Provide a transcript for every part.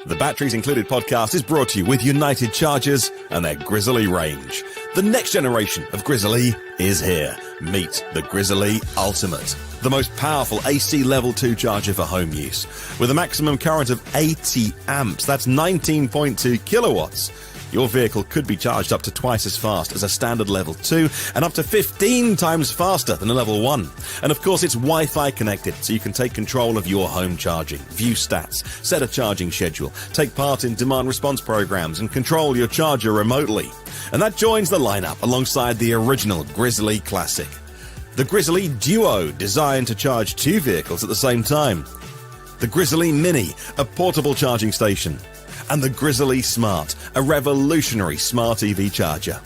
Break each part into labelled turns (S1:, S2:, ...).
S1: The Batteries Included podcast is brought to you with United Chargers and their Grizzly range. The next generation of Grizzly is here. Meet the Grizzly Ultimate, the most powerful AC Level 2 charger for home use. With a maximum current of 80 amps, that's 19.2 kilowatts. Your vehicle could be charged up to twice as fast as a standard Level 2 and up to 15 times faster than a Level 1. And of course, it's Wi-Fi connected, so you can take control of your home charging, view stats, set a charging schedule, take part in demand response programs, and control your charger remotely. And that joins the lineup alongside the original Grizzly Classic. The Grizzly Duo, designed to charge two vehicles at the same time. The Grizzly Mini, a portable charging station. And the Grizzly Smart, a revolutionary smart EV charger.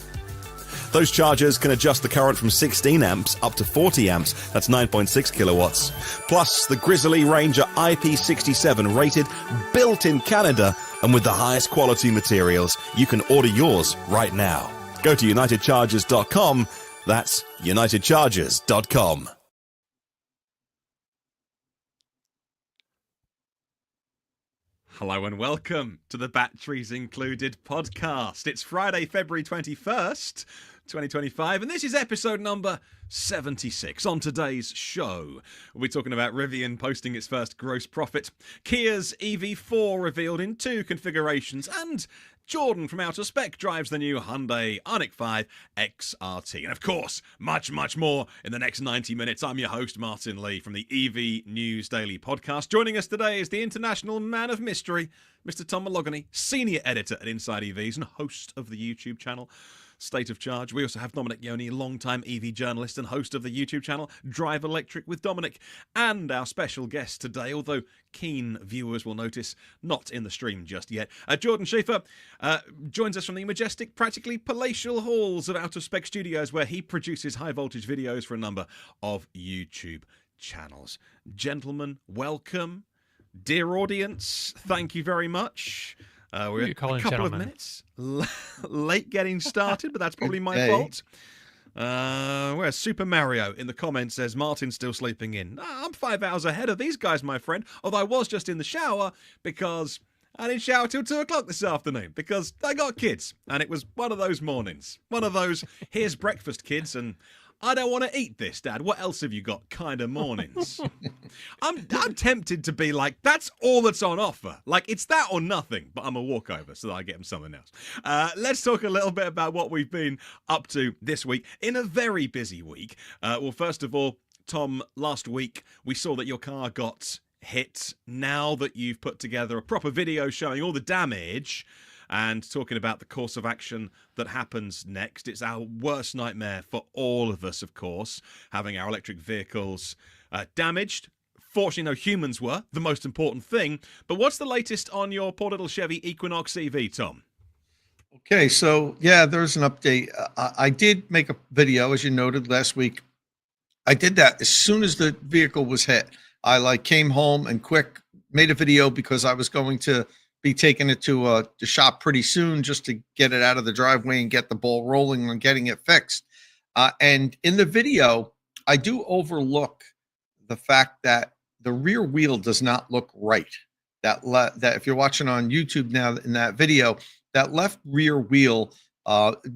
S1: Those chargers can adjust the current from 16 amps up to 40 amps, that's 9.6 kilowatts. Plus, the Grizzly Ranger IP67 rated, built in Canada, and with the highest quality materials. You can order yours right now. Go to unitedchargers.com, that's unitedchargers.com.
S2: Hello and welcome to the Batteries Included podcast. It's Friday, February 21st, 2025, and this is episode number 76. On today's show, we'll be talking about Rivian posting its first gross profit, Kia's EV4 revealed in 2 configurations, and Jordan from Outer Spec drives the new Hyundai Ioniq 5 XRT. And of course, much, much more in the next 90 minutes. I'm your host, Martin Lee, from the EV News Daily podcast. Joining us today is the international man of mystery, Mr. Tom Malogany, senior editor at Inside EVs and host of the YouTube channel State of Charge. We also have Dominic Yoni, longtime EV journalist and host of the YouTube channel Drive Electric with Dominic. And our special guest today, although keen viewers will notice, not in the stream just yet, Jordan Schaefer joins us from the majestic, practically palatial halls of Outer Spec Studios, where he produces high voltage videos for a number of YouTube channels. Gentlemen, welcome. Dear audience, thank you very much. We're a couple of minutes late getting started, but that's probably my fault. Whereas Super Mario in the comments says, Martin's still sleeping in. I'm 5 hours ahead of these guys, my friend, although I was just in the shower because I didn't shower till 2 o'clock this afternoon because I got kids, and it was one of those mornings. One of those, here's breakfast, kids, and I don't want to eat this, Dad. What else have you got? Kind of mornings. I'm tempted to be like, that's all that's on offer. Like, it's that or nothing. But I'm a walkover, so that I get him something else. Let's talk a little bit about what we've been up to this week in a very busy week. Well, first of all, Tom, last week we saw that your car got hit. Now that you've put together a proper video showing all the damage and talking about the course of action that happens next. It's our worst nightmare for all of us, of course, having our electric vehicles damaged. Fortunately, no humans were, the most important thing. But what's the latest on your poor little Chevy Equinox EV, Tom?
S3: Okay, so yeah, there's an update. I did make a video, as you noted last week. I did that as soon as the vehicle was hit. I came home and quick made a video because I was going to be taking it to the shop pretty soon just to get it out of the driveway and get the ball rolling on getting it fixed. And in the video, I do overlook the fact that the rear wheel does not look right. That if you're watching on YouTube now in that video, that left rear wheel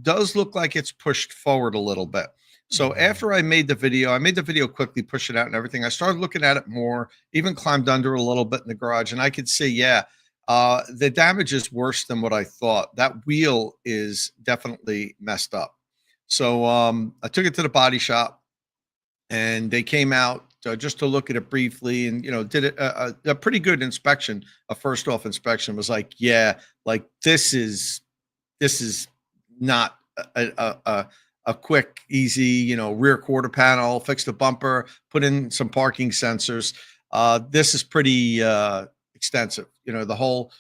S3: does look like it's pushed forward a little bit. So after I made the video quickly, push it out and everything. I started looking at it more, even climbed under a little bit in the garage, and I could see, yeah, the damage is worse than what I thought. That wheel is definitely messed up. So I took it to the body shop, and they came out just to look at it briefly, and did a pretty good inspection. A first off inspection was like, yeah, like this is not a quick, easy, rear quarter panel, fix the bumper, put in some parking sensors. This is pretty extensive. The whole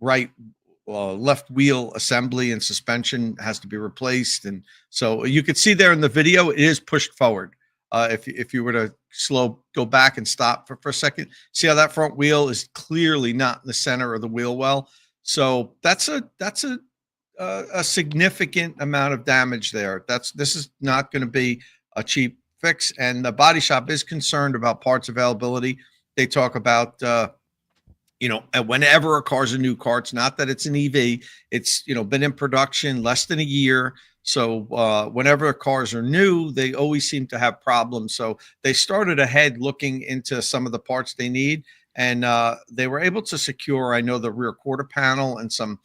S3: left wheel assembly and suspension has to be replaced. And so you could see there in the video, it is pushed forward. If you were to go back and stop for a second, see how that front wheel is clearly not in the center of the wheel well. So that's a significant amount of damage there. This is not going to be a cheap fix. And the body shop is concerned about parts availability. They talk about And whenever a car's a new car, it's not that it's an EV, it's, been in production less than a year. So whenever cars are new, they always seem to have problems. So they started ahead looking into some of the parts they need. And they were able to secure, I know, the rear quarter panel and some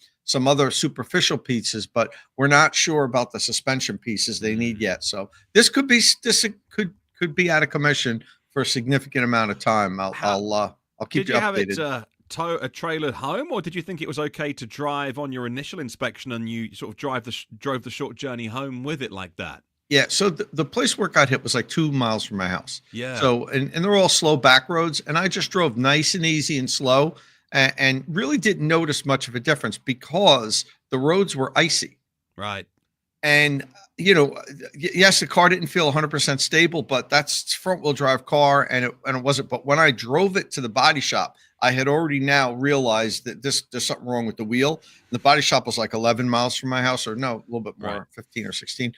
S3: other superficial pieces, but we're not sure about the suspension pieces they need yet. So this could be out of commission for a significant amount of time. I'll keep you updated.
S2: Did you have it tow a trailer home, or did you think it was okay to drive on your initial inspection and you sort of drove the short journey home with it like that?
S3: Yeah, so the place where it got hit was like 2 miles from my house.
S2: Yeah.
S3: So and they're all slow back roads, and I just drove nice and easy and slow, and really didn't notice much of a difference because the roads were icy.
S2: Right.
S3: And yes, the car didn't feel 100% stable, but that's front wheel drive car, and it wasn't. But when I drove it to the body shop, I had already now realized that there's something wrong with the wheel. The body shop was like 11 miles from my house, or no, a little bit more,
S2: right.
S3: 15 or 16.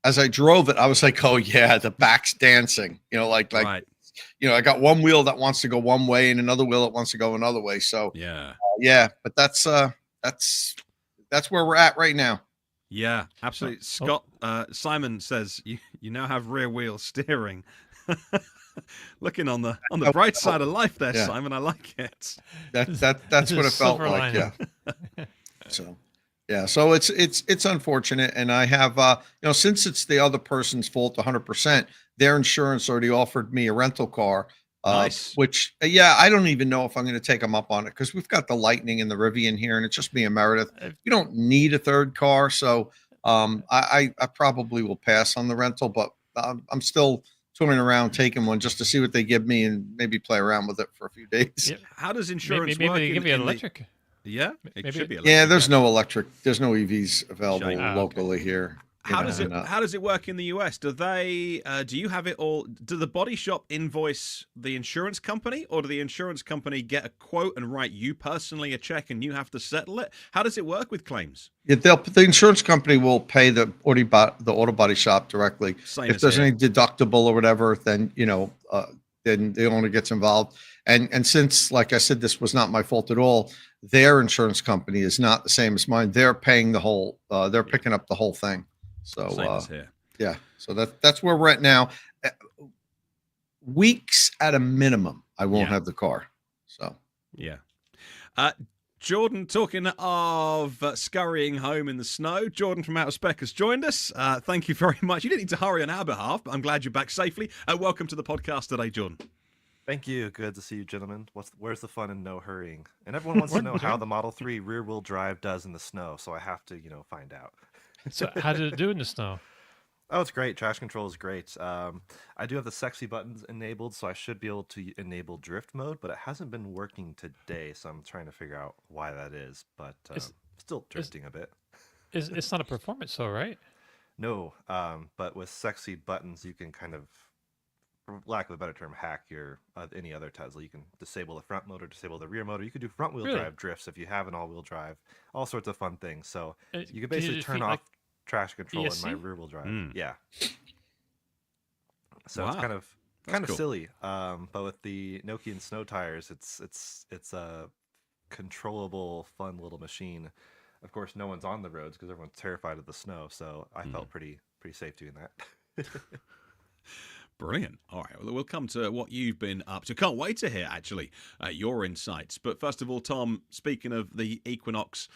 S3: As I drove it, I was like, oh yeah, the back's dancing, like,
S2: right.
S3: I got one wheel that wants to go one way and another wheel that wants to go another way. So
S2: yeah,
S3: but that's where we're at right now.
S2: Yeah, absolutely. Scott, Simon says you now have rear wheel steering. Looking on the bright side of life there, Simon. I like it.
S3: That's what it felt like. Yeah. So, yeah. So it's unfortunate, and I have since it's the other person's fault 100%, their insurance already offered me a rental car.
S2: Nice.
S3: Which I don't even know if I'm going to take them up on it, because we've got the Lightning and the Rivian here, and it's just me and Meredith. We don't need a third car, so I probably will pass on the rental, but I'm still swimming around taking one just to see what they give me and maybe play around with it for a few days.
S2: Yeah. How does insurance
S4: maybe
S2: work?
S4: they give you an electric.
S2: Yeah, it should be electric.
S3: Yeah, there's no EVs available locally here.
S2: How does it work in the US? Do you have it all? Do the body shop invoice the insurance company, or do the insurance company get a quote and write you personally a check and you have to settle it? How does it work with claims?
S3: Yeah, the insurance company will pay the auto body shop directly. If there's any deductible or whatever, then then the owner gets involved. And since, like I said, this was not my fault at all, their insurance company is not the same as mine. They're paying the whole. They're picking up the whole thing. So
S2: same as here.
S3: Yeah, so that's where we're at now. Weeks at a minimum, I won't have the car. So
S2: yeah. Jordan, talking of scurrying home in the snow, Jordan from Outer Spec has joined us. Thank you very much. You didn't need to hurry on our behalf, but I'm glad you're back safely. Welcome to the podcast today, Jordan.
S5: Thank you. Good to see you, gentlemen. Where's the fun in no hurrying? And everyone wants to know how the Model 3 rear-wheel drive does in the snow, so I have to, find out.
S4: So how did it do in the snow?
S5: Oh, it's great. Traction control is great. I do have the sexy buttons enabled, so I should be able to enable drift mode, but it hasn't been working today, so I'm trying to figure out why that is, but still drifting a bit.
S4: It's not a performance, though, right?
S5: No, but with sexy buttons, you can kind of, for lack of a better term, hack your any other Tesla. You can disable the front motor, disable the rear motor. You could do front wheel drive drifts if you have an all-wheel drive. All sorts of fun things. So you can basically turn off traction control in my rear wheel drive. Yeah. So it's kind of cool. Silly. But with the Nokian snow tires, it's a controllable, fun little machine. Of course, no one's on the roads because everyone's terrified of the snow. So I felt pretty safe doing that.
S2: Brilliant. All right, well, we'll come to what you've been up to. Can't wait to hear, actually, your insights. But first of all, Tom, speaking of the Equinox,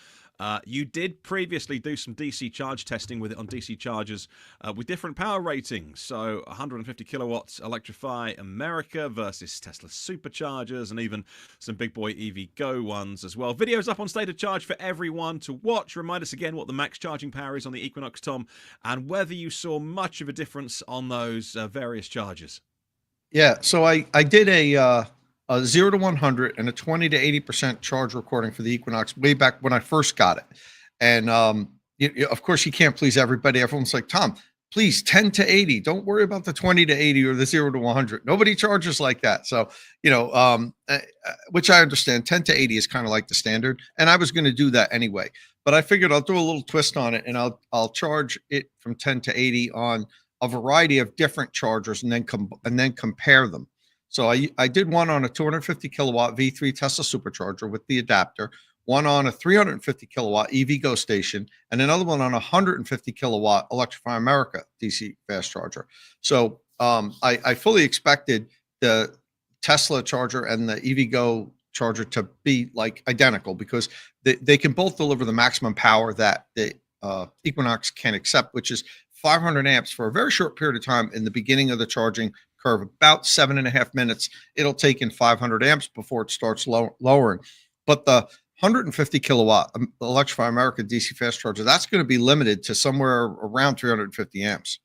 S2: you did previously do some DC charge testing with it on DC chargers with different power ratings. So 150 kilowatts Electrify America versus Tesla superchargers, and even some big boy EV Go ones as well. Videos up on State of Charge for everyone to watch. Remind us again what the max charging power is on the Equinox, Tom, and whether you saw much of a difference on those various chargers.
S3: Yeah, so I did a 0 to 100 and a 20 to 80% charge recording for the Equinox way back when I first got it. And of course, you can't please everybody. Everyone's like, Tom, please 10 to 80. Don't worry about the 20 to 80 or the 0 to 100. Nobody charges like that. So, which I understand, 10 to 80 is kind of like the standard. And I was going to do that anyway. But I figured I'll do a little twist on it, and I'll charge it from 10 to 80 on a variety of different chargers, and then compare them. So I did one on a 250 kilowatt V3 Tesla supercharger with the adapter, one on a 350 kilowatt EVgo station, and another one on a 150 kilowatt Electrify America DC fast charger. So I fully expected the Tesla charger and the EVgo charger to be like identical because they can both deliver the maximum power that the Equinox can accept, which is 500 amps for a very short period of time in the beginning of the charging curve, about 7.5 minutes. It'll take in 500 amps before it starts lowering. But the 150 kilowatt Electrify America DC fast charger, that's going to be limited to somewhere around 350 amps.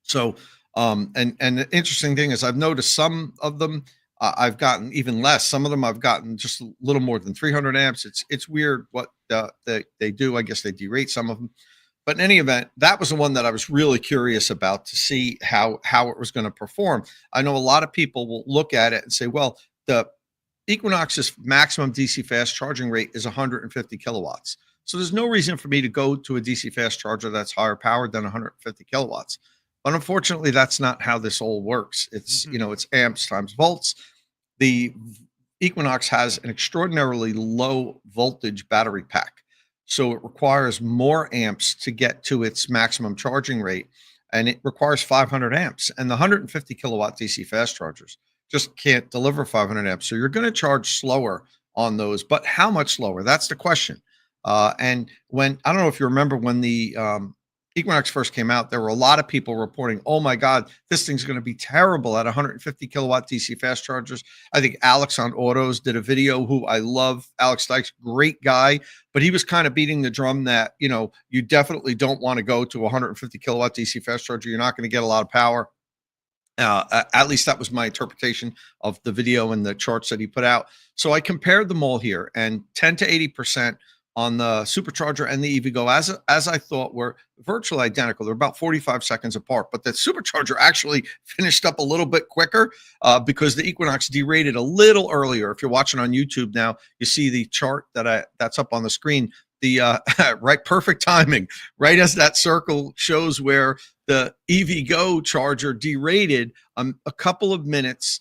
S3: So, and the interesting thing is I've noticed some of them I've gotten even less. Some of them I've gotten just a little more than 300 amps. It's weird what they do. I guess they derate some of them. But in any event, that was the one that I was really curious about to see how it was going to perform. I know a lot of people will look at it and say, well, the Equinox's maximum DC fast charging rate is 150 kilowatts. So there's no reason for me to go to a DC fast charger that's higher powered than 150 kilowatts. But unfortunately, that's not how this all works. It's, it's amps times volts. The Equinox has an extraordinarily low voltage battery pack. So it requires more amps to get to its maximum charging rate, and it requires 500 amps. And the 150 kilowatt DC fast chargers just can't deliver 500 amps. So you're going to charge slower on those, but how much slower? That's the question. And when, I don't know if you remember when the Equinox first came out, there were a lot of people reporting, oh my God, this thing's going to be terrible at 150 kilowatt DC fast chargers. I think Alex on Autos did a video, who I love. Alex Dykes, great guy, but he was kind of beating the drum that, you definitely don't want to go to 150 kilowatt DC fast charger. You're not going to get a lot of power. At least that was my interpretation of the video and the charts that he put out. So I compared them all here, and 10 to 80% on the supercharger and the EVgo, as I thought, were virtually identical. They're about 45 seconds apart, but the supercharger actually finished up a little bit quicker because the Equinox derated a little earlier. If you're watching on YouTube now, you see the chart that's up on the screen. The right, perfect timing, right as that circle shows where the EVgo charger derated a couple of minutes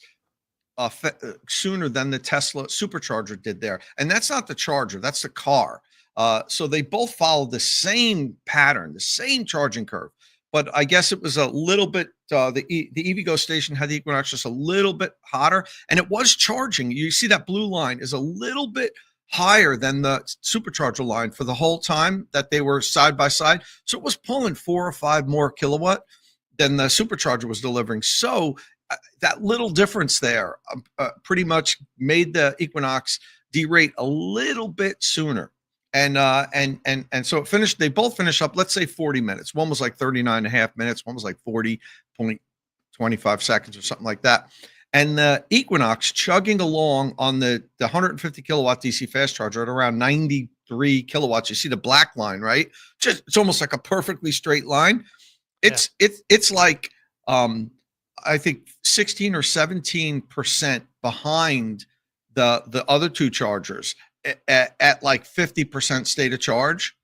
S3: sooner than the Tesla supercharger did there. And that's not the charger, that's the car. So they both follow the same pattern, the same charging curve. But I guess it was a little bit, the EVgo station had the Equinox just a little bit hotter, and it was charging. You see that blue line is a little bit higher than the supercharger line for the whole time that they were side by side. So it was pulling 4 or 5 more kilowatt than the supercharger was delivering. So that little difference there pretty much made the Equinox derate a little bit sooner. And so it finished, they both finished up, let's say 40 minutes. One was like 39.5 minutes. One was like 40.25 seconds or something like that. And the Equinox chugging along on the 150 kilowatt DC fast charger at around 93 kilowatts. You see the black line, right? It's almost like a perfectly straight line. It's like, I think 16 or 17% behind the other two chargers at like 50% state of charge.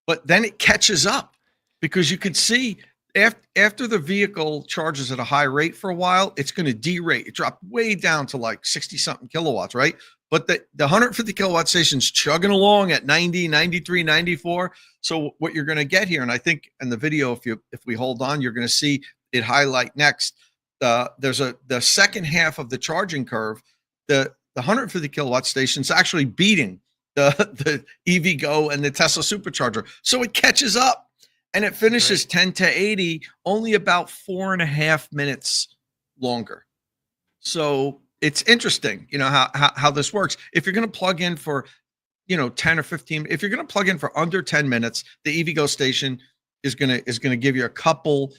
S3: But then it catches up because you can see after the vehicle charges at a high rate for a while, it's going to derate. It dropped way down to like 60 something kilowatts, right? But the 150 kilowatt station's chugging along at 90, 93, 94. So what you're going to get here, and I think in the video, if we hold on, you're going to see it highlight next. There's the second half of the charging curve. The 150 kilowatt station's actually beating the EVgo and the Tesla supercharger. So it catches up. And it finishes 10 to 80, only about 4.5 minutes longer. So it's interesting, how this works. If you're going to plug in for, 10 or 15, if you're going to plug in for under 10 minutes, the EVgo station is going to give you a couple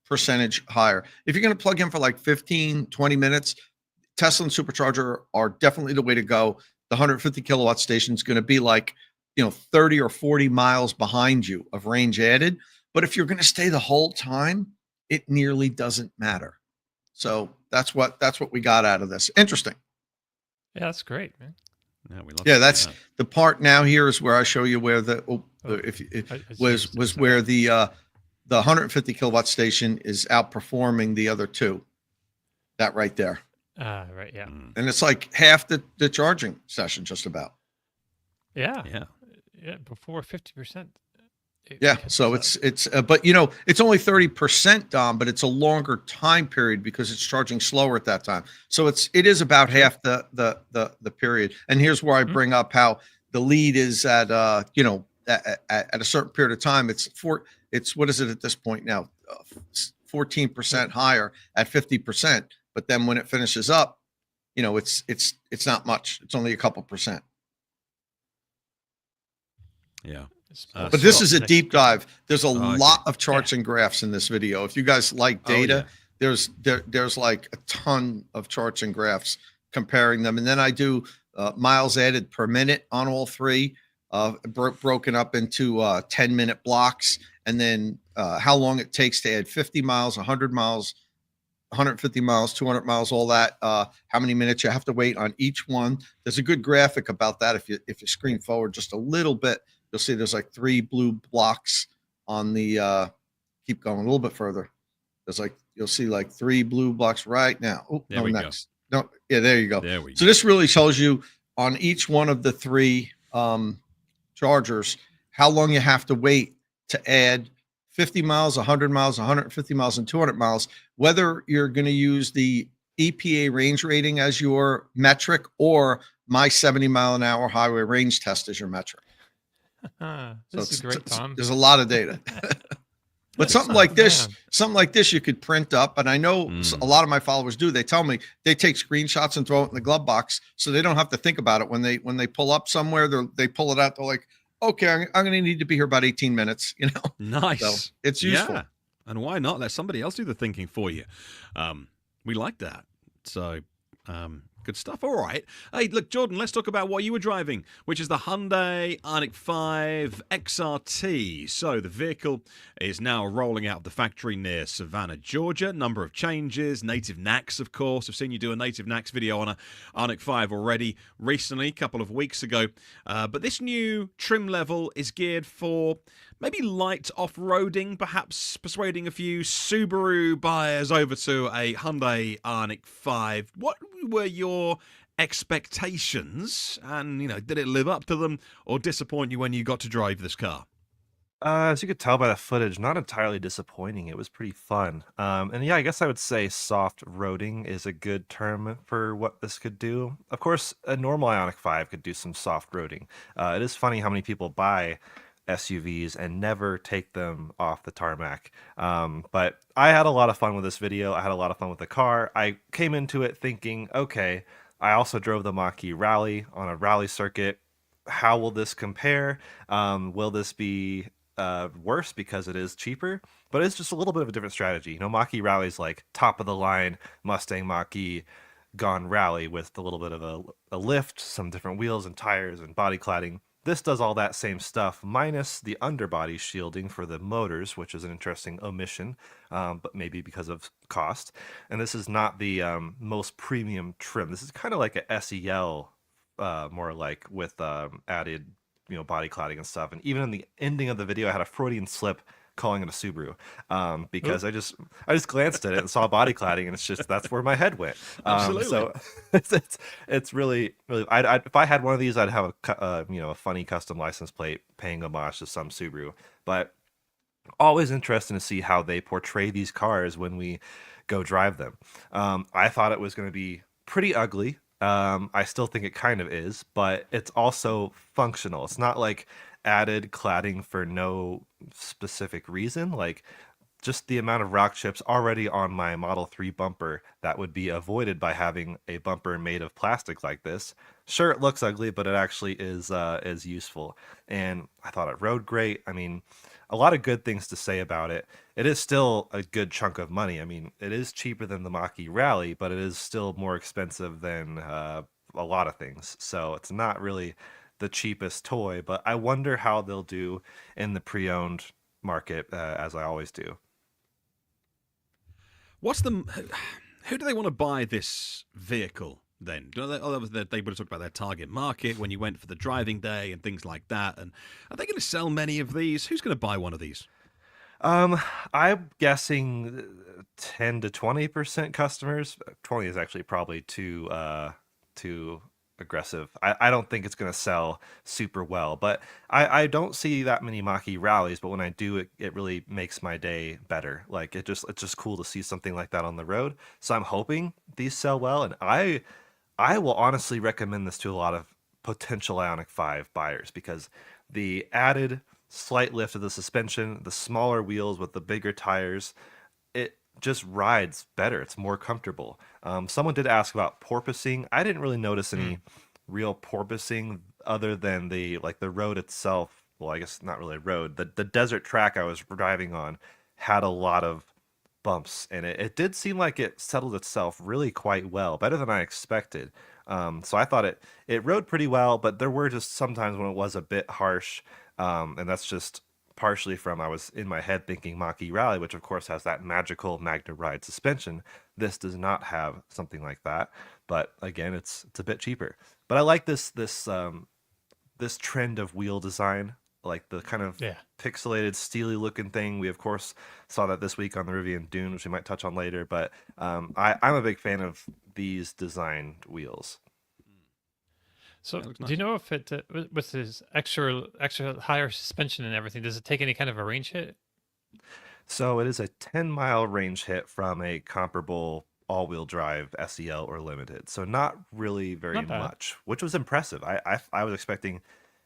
S3: percentage higher. If you're going to plug in for like 15, 20 minutes, Tesla and supercharger are definitely the way to go. The 150 kilowatt station is going to be like, 30 or 40 miles behind you of range added. But if you're going to stay the whole time, it nearly doesn't matter. So that's what we got out of this. Interesting.
S4: Yeah, that's great, man.
S2: Yeah,
S3: that's the part now. Here is where I show you where was where the 150 kilowatt station is outperforming the other two. That right there.
S4: Right. Yeah.
S3: And it's like half the charging session, just about.
S4: Yeah.
S2: Yeah.
S4: Yeah. Before 50%.
S3: Yeah. So but it's only 30%, Dom, but it's a longer time period because it's charging slower at that time. So it is about half the period. And here's where I bring up how the lead is at at a certain period of time. It's what is it at this point now? 14% higher at 50%. But then when it finishes up, it's not much. It's only a couple percent.
S2: Yeah.
S3: But this is a deep dive. There's a
S2: okay.
S3: lot of charts and graphs in this video. If you guys like data, there's like a ton of charts and graphs comparing them. And then I do miles added per minute on all three, broken up into 10-minute blocks. And then how long it takes to add 50 miles, 100 miles, 150 miles, 200 miles, all that, how many minutes you have to wait on each one. There's a good graphic about that. If you screen forward just a little bit, you'll see there's like 3 blue blocks on the, keep going a little bit further. You'll see like 3 blue blocks right now. Oh, no, next. No, yeah, there you go. So this really tells you on each one of the 3 chargers, how long you have to wait to add 50 miles, 100 miles, 150 miles, and 200 miles, whether you're going to use the EPA range rating as your metric or my 70-mile-an-hour highway range test as your metric.
S4: This is great, Tom.
S3: There's a lot of data. But something like this, you could print up. And I know a lot of my followers do. They tell me they take screenshots and throw it in the glove box, so they don't have to think about it when they pull up somewhere. They pull it out. They're like, okay, I'm going to need to be here about 18 minutes.
S2: Nice. So
S3: it's useful.
S2: Yeah. And why not let somebody else do the thinking for you? We like that. So good stuff. All right. Hey, look, Jordan, let's talk about what you were driving, which is the Hyundai Ioniq 5 XRT. So the vehicle is now rolling out of the factory near Savannah, Georgia. Number of changes, native NACS, of course. I've seen you do a native NACS video on a Ioniq 5 already recently, a couple of weeks ago. But this new trim level is geared for maybe light off-roading, perhaps persuading a few Subaru buyers over to a Hyundai Ioniq 5. What were your expectations? And, did it live up to them or disappoint you when you got to drive this car?
S5: As you could tell by the footage, not entirely disappointing. It was pretty fun. And yeah, I guess I would say soft roading is a good term for what this could do. Of course, a normal Ioniq 5 could do some soft roading. It is funny how many people buy SUVs and never take them off the tarmac. But I had a lot of fun with this video. I had a lot of fun with the car. I came into it thinking, okay, I also drove the Mach-E Rally on a rally circuit. How will this compare? Will this be worse because it is cheaper? But it's just a little bit of a different strategy. Mach-E Rally is like top of the line Mustang Mach-E gone rally with a little bit of a lift, some different wheels and tires and body cladding. This does all that same stuff, minus the underbody shielding for the motors, which is an interesting omission, but maybe because of cost. And this is not the most premium trim. This is kind of like a SEL, more like with added, body cladding and stuff. And even in the ending of the video, I had a Freudian slip calling it a Subaru, because I just glanced at it and saw body cladding, and it's just that's where my head went.
S2: Absolutely.
S5: So it's really if I had one of these, I'd have a funny custom license plate paying homage to some Subaru. But always interesting to see how they portray these cars when we go drive them. I thought it was going to be pretty ugly. I still think it kind of is, but it's also functional. It's not like added cladding for no specific reason, like just the amount of rock chips already on my Model 3 bumper that would be avoided by having a bumper made of plastic like this. Sure, it looks ugly, but it actually is useful. And I thought it rode great. I mean, a lot of good things to say about it. It is still a good chunk of money. I mean, it is cheaper than the Mach-E Rally, but it is still more expensive than a lot of things. So it's not really the cheapest toy, but I wonder how they'll do in the pre-owned market, as I always do.
S2: Who do they want to buy this vehicle then? They would have talked about their target market when you went for the driving day and things like that. And are they going to sell many of these? Who's going to buy one of these?
S5: Um, I'm guessing 10 to 20% customers. 20 is actually probably too aggressive. I don't think it's going to sell super well, but I don't see that many Mach-E rallies, but when I do, it really makes my day better. Like it's just cool to see something like that on the road. So I'm hoping these sell well, and I will honestly recommend this to a lot of potential Ioniq 5 buyers because the added slight lift of the suspension, the smaller wheels with the bigger tires, it just rides better. It's more comfortable. Someone did ask about porpoising. I didn't really notice any real porpoising other than the road itself. Well, I guess not really a road. The desert track I was driving on had a lot of bumps, and it did seem like it settled itself really quite well, better than I expected. So I thought it rode pretty well, but there were just sometimes when it was a bit harsh, and that's just partially from I was in my head thinking Mach-E Rally, which of course has that magical Magna Ride suspension. This does not have something like that, but again, it's a bit cheaper. But I like this trend of wheel design, like the kind of
S4: Yeah.
S5: pixelated, steely looking thing. We of course saw that this week on the Rivian Dune, which we might touch on later. But I'm a big fan of these designed wheels.
S4: So,
S2: That looks
S4: do
S2: nice.
S4: you know if it with this extra higher suspension and everything, does it take any kind of a range hit?
S5: So it is a 10-mile range hit from a comparable all-wheel drive SEL or Limited. So not really very
S4: Not bad.
S5: much, which was impressive. I was expecting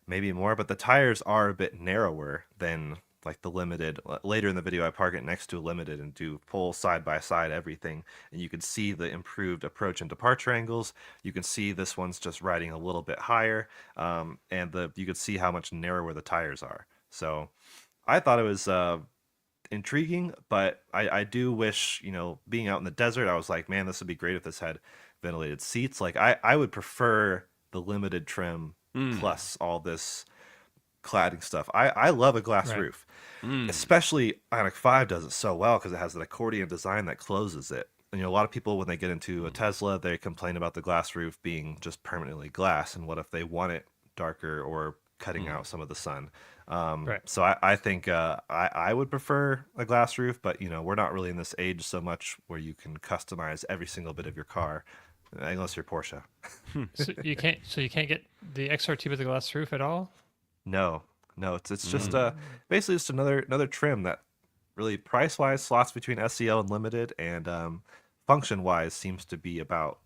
S5: maybe more, but the tires are a bit narrower than like the Limited. Later in the video, I park it next to a Limited and do pull side by side everything, and you can see the improved approach and departure angles. You can see this one's just riding a little bit higher, and you can see how much narrower the tires are. So I thought it was intriguing, but I do wish, being out in the desert, I was like, man, this would be great if this had ventilated seats. Like I would prefer the Limited trim plus all this cladding stuff. I love a glass
S4: Right.
S5: roof, especially Ioniq 5 does it so well because it has an accordion design that closes it. And a lot of people when they get into a Tesla, they complain about the glass roof being just permanently glass, and what if they want it darker or cutting out some of the sun.
S4: Right.
S5: So I think I would prefer a glass roof, but we're not really in this age so much where you can customize every single bit of your car, unless you're Porsche.
S4: So you can't. So you can't get the XRT with the glass roof at all.
S5: No, it's just basically just another trim that really price wise slots between SEL and Limited, and function wise seems to be about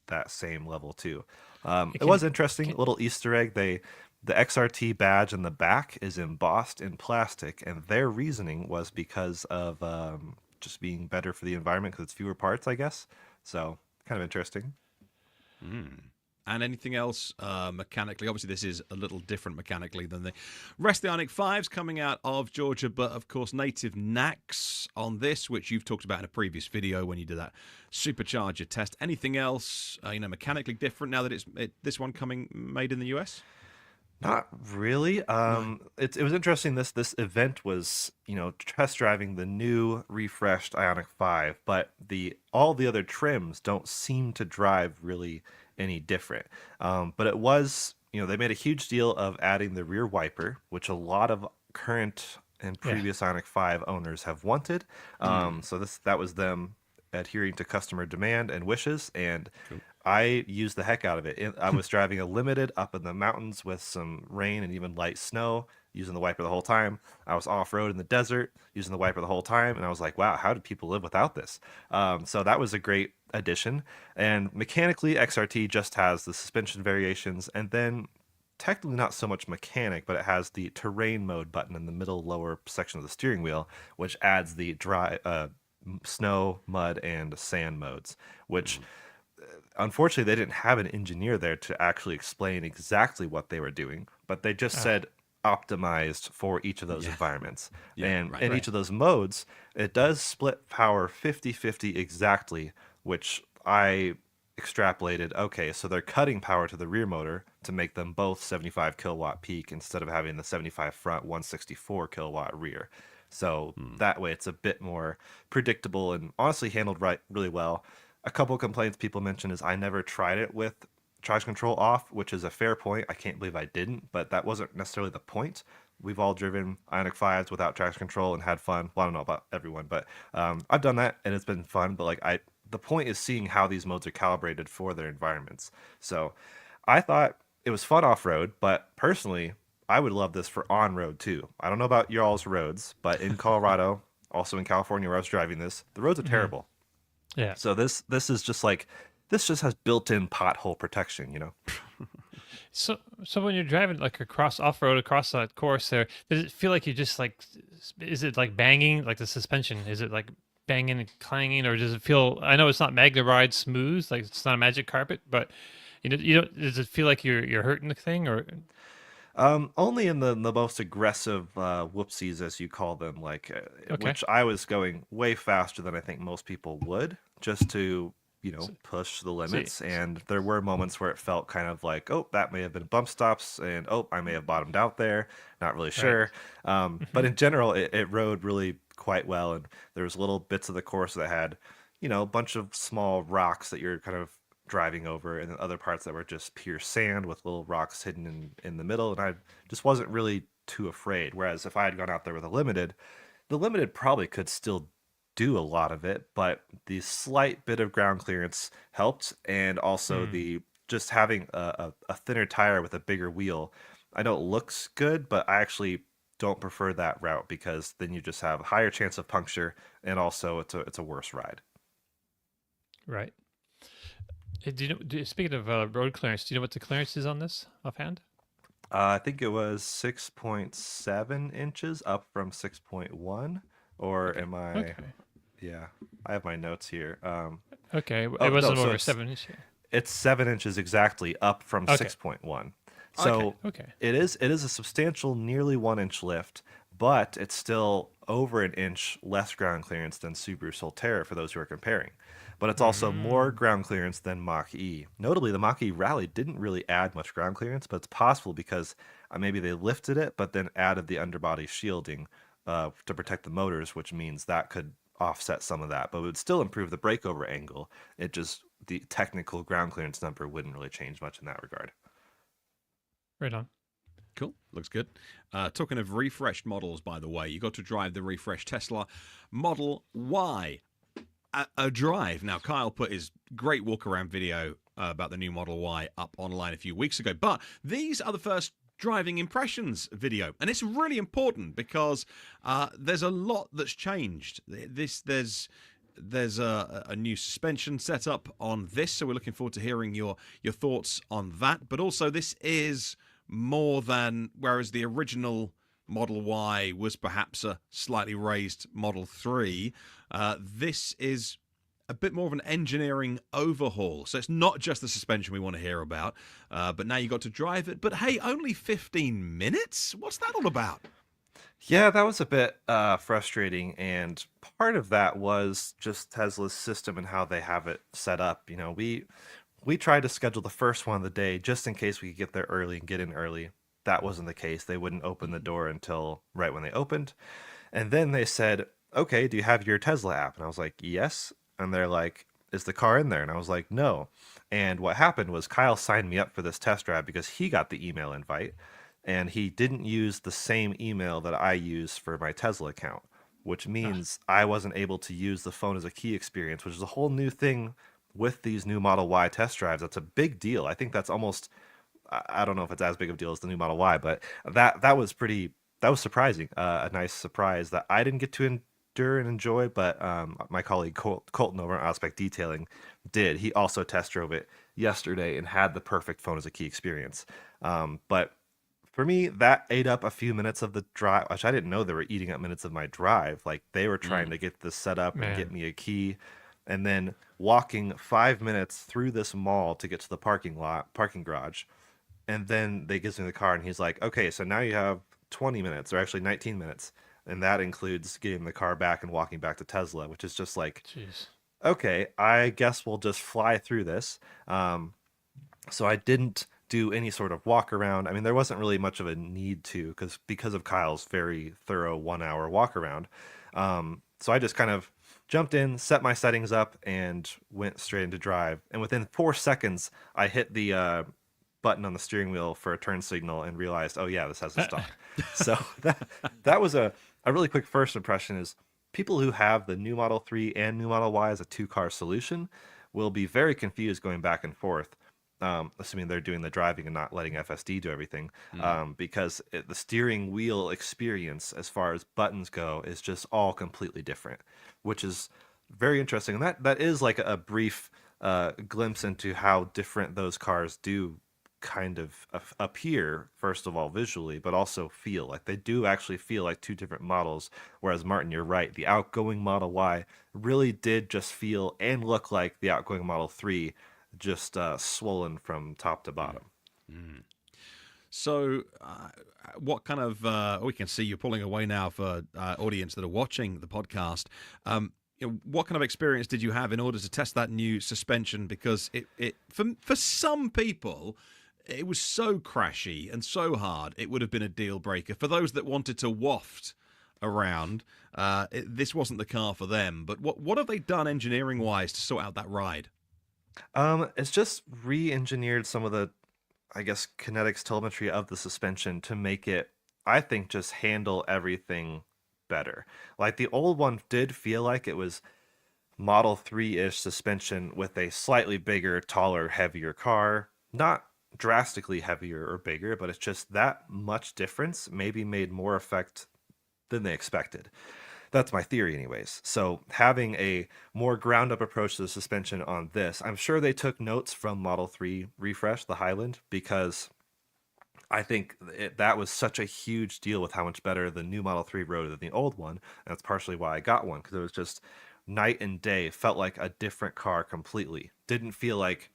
S5: that same level too. It was interesting, little Easter egg. The XRT badge in the back is embossed in plastic, and their reasoning was because of just being better for the environment because it's fewer parts, I guess. So kind of interesting.
S2: And anything else mechanically? Obviously, this is a little different mechanically than the rest of the Ioniq 5s coming out of Georgia, but of course, native NACS on this, which you've talked about in a previous video when you did that supercharger test. Anything else, mechanically different now that this one made in the US?
S5: Not really. It was interesting. This event was, test driving the new refreshed Ioniq 5, but all the other trims don't seem to drive really any different. But it was, they made a huge deal of adding the rear wiper, which a lot of current and previous Ioniq 5 owners have wanted. So that was them adhering to customer demand and wishes, and I used the heck out of it. I was driving a Limited up in the mountains with some rain and even light snow, using the wiper the whole time. I was off-road in the desert, using the wiper the whole time, and I was like, wow, how did people live without this? So that was a great addition. And mechanically, XRT just has the suspension variations, and then technically not so much mechanic, but it has the terrain mode button in the middle lower section of the steering wheel, which adds the dry snow, mud, and sand modes, which unfortunately they didn't have an engineer there to actually explain exactly what they were doing, but they just said optimized for each of those environments. And in each of those modes, it does split power 50-50 exactly, which I extrapolated, okay, so they're cutting power to the rear motor to make them both 75 kilowatt peak instead of having the 75 front, 164 kilowatt rear. So that way it's a bit more predictable and honestly handled really well. A couple of complaints people mentioned is I never tried it with traction control off, which is a fair point. I can't believe I didn't, but that wasn't necessarily the point. we've all driven Ioniq 5s without traction control and had fun. Well, I don't know about everyone, but I've done that and it's been fun. But like the point is seeing how these modes are calibrated for their environments. So I thought it was fun off road, but personally, I would love this for on road too. I don't know about y'all's roads, but in Colorado, also in California where I was driving this, the roads are terrible.
S4: Yeah.
S5: So this is just like this just has built-in pothole protection, you know.
S4: So when you're driving like across off road across that course there, does it feel like you just like, is it like banging like the suspension? Is it like banging and clanging, or does it feel? I know it's not Magna Ride smooth, like it's not a magic carpet, but you don't. Does it feel like you're hurting the thing or?
S5: Only in the most aggressive whoopsies, as you call them, like
S4: Okay.
S5: which I was going way faster than I think most people would, just to push the limits. And there were moments where it felt kind of like, oh, that may have been bump stops, and oh, I may have bottomed out there. Not really sure. But in general, it rode really quite well, and there was little bits of the course that had, a bunch of small rocks that you're kind of driving over, and then other parts that were just pure sand with little rocks hidden in the middle, and I just wasn't really too afraid. Whereas if I had gone out there with the limited probably could still do a lot of it, but the slight bit of ground clearance helped, and also the just having a thinner tire with a bigger wheel. I know it looks good, but I actually don't prefer that route, because then you just have a higher chance of puncture, and also it's a worse ride.
S4: Right. Do you know? Speaking of road clearance, do you know what the clearance is on this offhand?
S5: I think it was 6.7 inches up from 6.1, or am I?
S4: Okay.
S5: Yeah, I have my notes here.
S4: Okay.
S5: Oh,
S4: It wasn't
S5: no, so
S4: over
S5: it's
S4: 7 inches.
S5: it's 7 inches exactly up from
S4: Okay.
S5: 6.1. So
S4: Okay.
S5: it is a substantial, nearly 1 inch lift, but it's still over an inch less ground clearance than Subaru Solterra for those who are comparing. But it's also more ground clearance than Mach-E. Notably, the Mach-E Rally didn't really add much ground clearance, but it's possible because maybe they lifted it, but then added the underbody shielding to protect the motors, which means that could offset some of that, but it would still improve the breakover angle. It just, the technical ground clearance number wouldn't really change much in that regard.
S4: Right on.
S2: Cool. Looks good. Talking of refreshed models, by the way, you got to drive the refreshed Tesla Model Y. A drive. Now, Kyle put his great walk-around video about the new Model Y up online a few weeks ago, but these are the first driving impressions video, and it's really important because there's a lot that's changed. There's a new suspension setup on this, so we're looking forward to hearing your thoughts on that. But also, this is more than, whereas the original Model Y was perhaps a slightly raised Model 3, this is a bit more of an engineering overhaul. So it's not just the suspension we want to hear about, but now you got to drive it. But hey, only 15 minutes? What's that all about?
S5: Yeah, that was a bit frustrating, and part of that was just Tesla's system and how they have it set up. We tried to schedule the first one of the day just in case we could get there early and get in early. That wasn't the case. They wouldn't open the door until right when they opened. And then they said, okay, do you have your Tesla app? And I was like, yes. And they're like, is the car in there? And I was like, no. And what happened was Kyle signed me up for this test drive because he got the email invite, and he didn't use the same email that I use for my Tesla account, which means I wasn't able to use the phone as a key experience, which is a whole new thing with these new Model Y test drives. That's a big deal. I think that's almost, I don't know if it's as big of a deal as the new Model Y, but that was surprising. A nice surprise that I didn't get to endure and enjoy, but my colleague Colton over at Aspect Detailing did. He also test drove it yesterday and had the perfect phone as a key experience. But for me, that ate up a few minutes of the drive, which I didn't know they were eating up minutes of my drive. Like, they were trying to get this set up and get me a key, and then walking 5 minutes through this mall to get to the parking garage. And then they gives me the car, and he's like, okay, so now you have 20 minutes, or actually 19 minutes. And that includes getting the car back and walking back to Tesla, which is just like,
S4: Jeez.
S5: okay, I guess we'll just fly through this. So I didn't do any sort of walk around. I mean, there wasn't really much of a need to, because of Kyle's very thorough 1 hour walk around. So I just kind of jumped in, set my settings up, and went straight into drive. And within 4 seconds, I hit the button on the steering wheel for a turn signal and realized, oh yeah, this has a stalk. So that was a really quick first impression. Is people who have the new Model 3 and new Model Y as a two-car solution will be very confused going back and forth, assuming they're doing the driving and not letting FSD do everything, because the steering wheel experience as far as buttons go is just all completely different, which is very interesting. And that is like a brief glimpse into how different those cars do kind of appear, first of all visually, but also feel like they do actually feel like two different models. Whereas Martin, you're right, the outgoing Model Y really did just feel and look like the outgoing Model 3, just swollen from top to bottom.
S2: So what kind of we can see you're pulling away now for audience that are watching the podcast. What kind of experience did you have in order to test that new suspension? Because it for some people, it was so crashy and so hard, it would have been a deal breaker. For those that wanted to waft around, this wasn't the car for them. But what have they done engineering-wise to sort out that ride?
S5: It's just re-engineered some of the, I guess, kinetics telemetry of the suspension to make it, I think, just handle everything better. Like the old one did feel like it was Model 3-ish suspension with a slightly bigger, taller, heavier car. Not drastically heavier or bigger, but it's just that much difference maybe made more effect than they expected. That's my theory anyways. So having a more ground up approach to the suspension on this, I'm sure they took notes from Model 3 refresh, the Highland, because I think that was such a huge deal with how much better the new Model 3 rode than the old one. And that's partially why I got one, because it was just night and day. Felt like a different car completely. Didn't feel like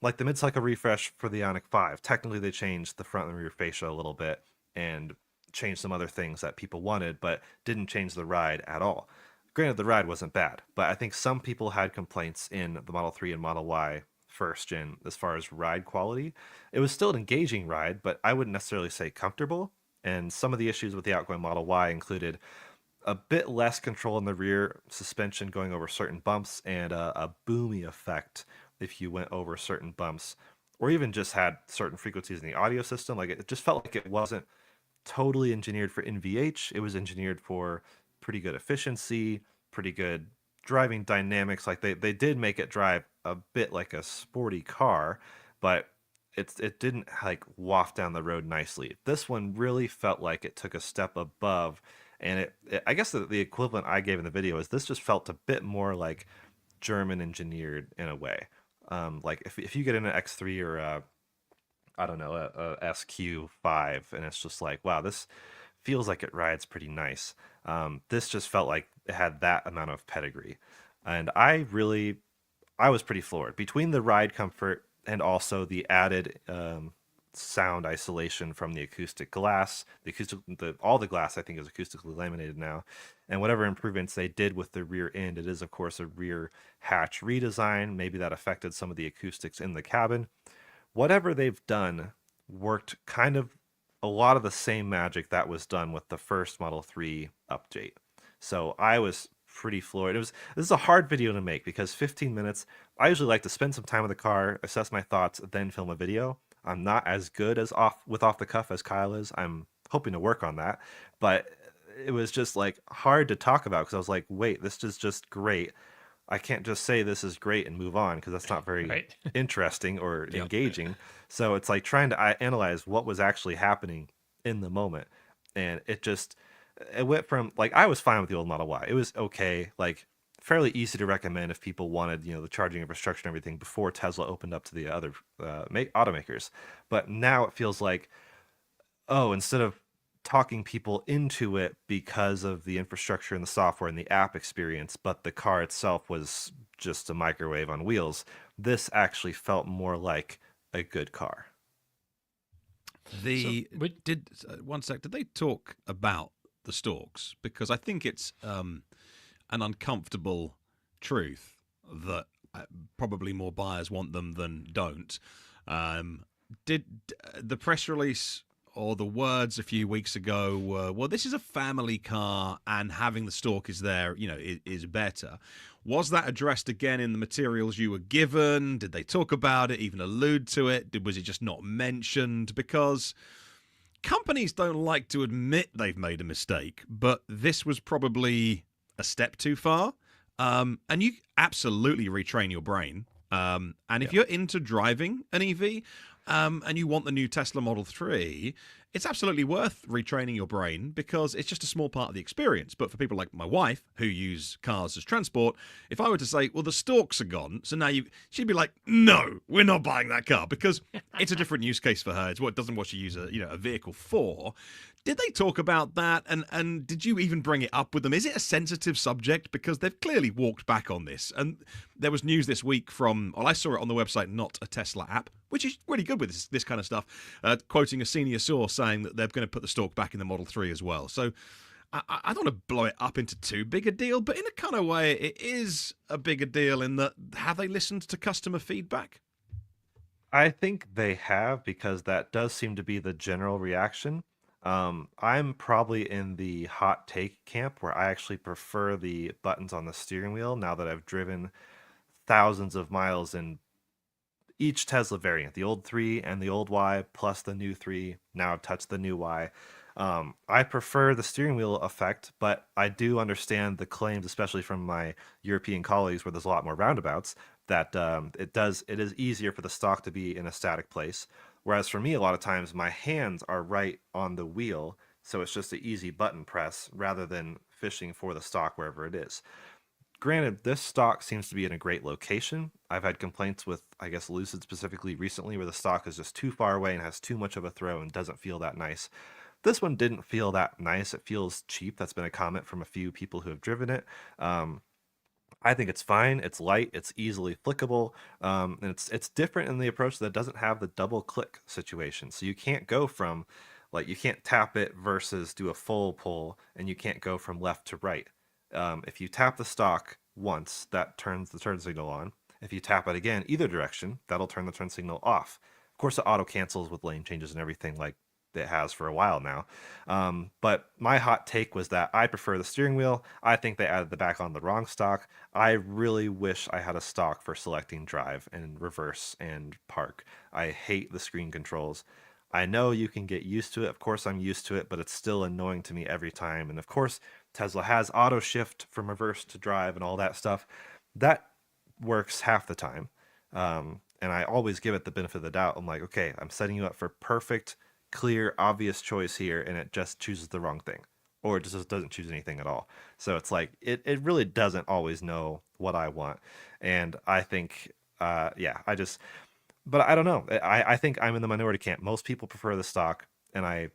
S5: the mid-cycle refresh for the Ioniq 5. Technically, they changed the front and rear fascia a little bit and changed some other things that people wanted, but didn't change the ride at all. Granted, the ride wasn't bad, but I think some people had complaints in the Model 3 and Model Y first gen as far as ride quality. It was still an engaging ride, but I wouldn't necessarily say comfortable. And some of the issues with the outgoing Model Y included a bit less control in the rear suspension going over certain bumps and a boomy effect if you went over certain bumps, or even just had certain frequencies in the audio system. Like it just felt like it wasn't totally engineered for NVH. It was engineered for pretty good efficiency, pretty good driving dynamics. Like they did make it drive a bit like a sporty car, but it didn't like waft down the road nicely. This one really felt like it took a step above, and I guess the equivalent I gave in the video is this just felt a bit more like German engineered in a way. Like if you get in an X3 or I don't know, a SQ5, and it's just like, wow, this feels like it rides pretty nice. This just felt like it had that amount of pedigree. And I was pretty floored. Between the ride comfort and also the added sound isolation from the acoustic glass, all the glass I think is acoustically laminated now, and whatever improvements they did with the rear end, it is of course a rear hatch redesign. Maybe that affected some of the acoustics in the cabin. Whatever they've done worked kind of a lot of the same magic that was done with the first Model 3 update. So I was pretty floored. This is a hard video to make because 15 minutes, I usually like to spend some time in the car, assess my thoughts, then film a video. I'm not as good as off the cuff as Kyle is. I'm hoping to work on that, but it was just like hard to talk about because I was like, wait, this is just great. I can't just say this is great and move on because that's not very interesting or engaging. So it's like trying to analyze what was actually happening in the moment. And it went from like, I was fine with the old Model Y. It was okay, like fairly easy to recommend if people wanted, the charging infrastructure and everything before Tesla opened up to the other automakers. But now it feels like, oh, instead of talking people into it because of the infrastructure and the software and the app experience, but the car itself was just a microwave on wheels, this actually felt more like a good car.
S2: Did they talk about the stalks? Because I think it's an uncomfortable truth that probably more buyers want them than don't. Did the press release or the words a few weeks ago were, well, this is a family car and having the stalk is there, is better. Was that addressed again in the materials you were given? Did they talk about it, even allude to it? Was it just not mentioned? Because companies don't like to admit they've made a mistake, but this was probably a step too far. And you absolutely retrain your brain. And if you're into driving an EV, and you want the new Tesla Model 3, it's absolutely worth retraining your brain because it's just a small part of the experience. But for people like my wife who use cars as transport, if I were to say, well, the stalks are gone, so now she'd be like, no, we're not buying that car because it's a different use case for her. It's what she use a vehicle for. Did they talk about that? And did you even bring it up with them? Is it a sensitive subject? Because they've clearly walked back on this. And there was news this week I saw it on the website, Not a Tesla App, which is really good with this kind of stuff, quoting a senior source saying that they're going to put the stalk back in the Model 3 as well. So I don't want to blow it up into too big a deal, but in a kind of way, it is a bigger deal in that, have they listened to customer feedback?
S5: I think they have, because that does seem to be the general reaction. I'm probably in the hot take camp where I actually prefer the buttons on the steering wheel now that I've driven thousands of miles in each Tesla variant, the old 3 and the old Y plus the new 3. Now I've touched the new Y. I prefer the steering wheel effect, but I do understand the claims, especially from my European colleagues where there's a lot more roundabouts, that it is easier for the stock to be in a static place. Whereas for me, a lot of times my hands are right on the wheel, so it's just an easy button press rather than fishing for the stock wherever it is. Granted, this stock seems to be in a great location. I've had complaints with, I guess, Lucid specifically recently, where the stock is just too far away and has too much of a throw and doesn't feel that nice. This one didn't feel that nice. It feels cheap. That's been a comment from a few people who have driven it. I think it's fine. It's light. It's easily flickable. And it's different in the approach that it doesn't have the double click situation. So you can't go from, you can't tap it versus do a full pull, and you can't go from left to right. If you tap the stock once, that turns the turn signal on. If you tap it again, either direction, that'll turn the turn signal off. Of course, it auto cancels with lane changes and everything like it has for a while now. But my hot take was that I prefer the steering wheel. I think they added the back on the wrong stock. I really wish I had a stock for selecting drive and reverse and park. I hate the screen controls. I know you can get used to it. Of course, I'm used to it, but it's still annoying to me every time. And of course, Tesla has auto shift from reverse to drive and all that stuff. That works half the time. And I always give it the benefit of the doubt. I'm like, okay, I'm setting you up for perfect, clear, obvious choice here, and it just chooses the wrong thing, or it just doesn't choose anything at all. So it's like it really doesn't always know what I want. And I think but I don't know. I think I'm in the minority camp. Most people prefer the stock, and I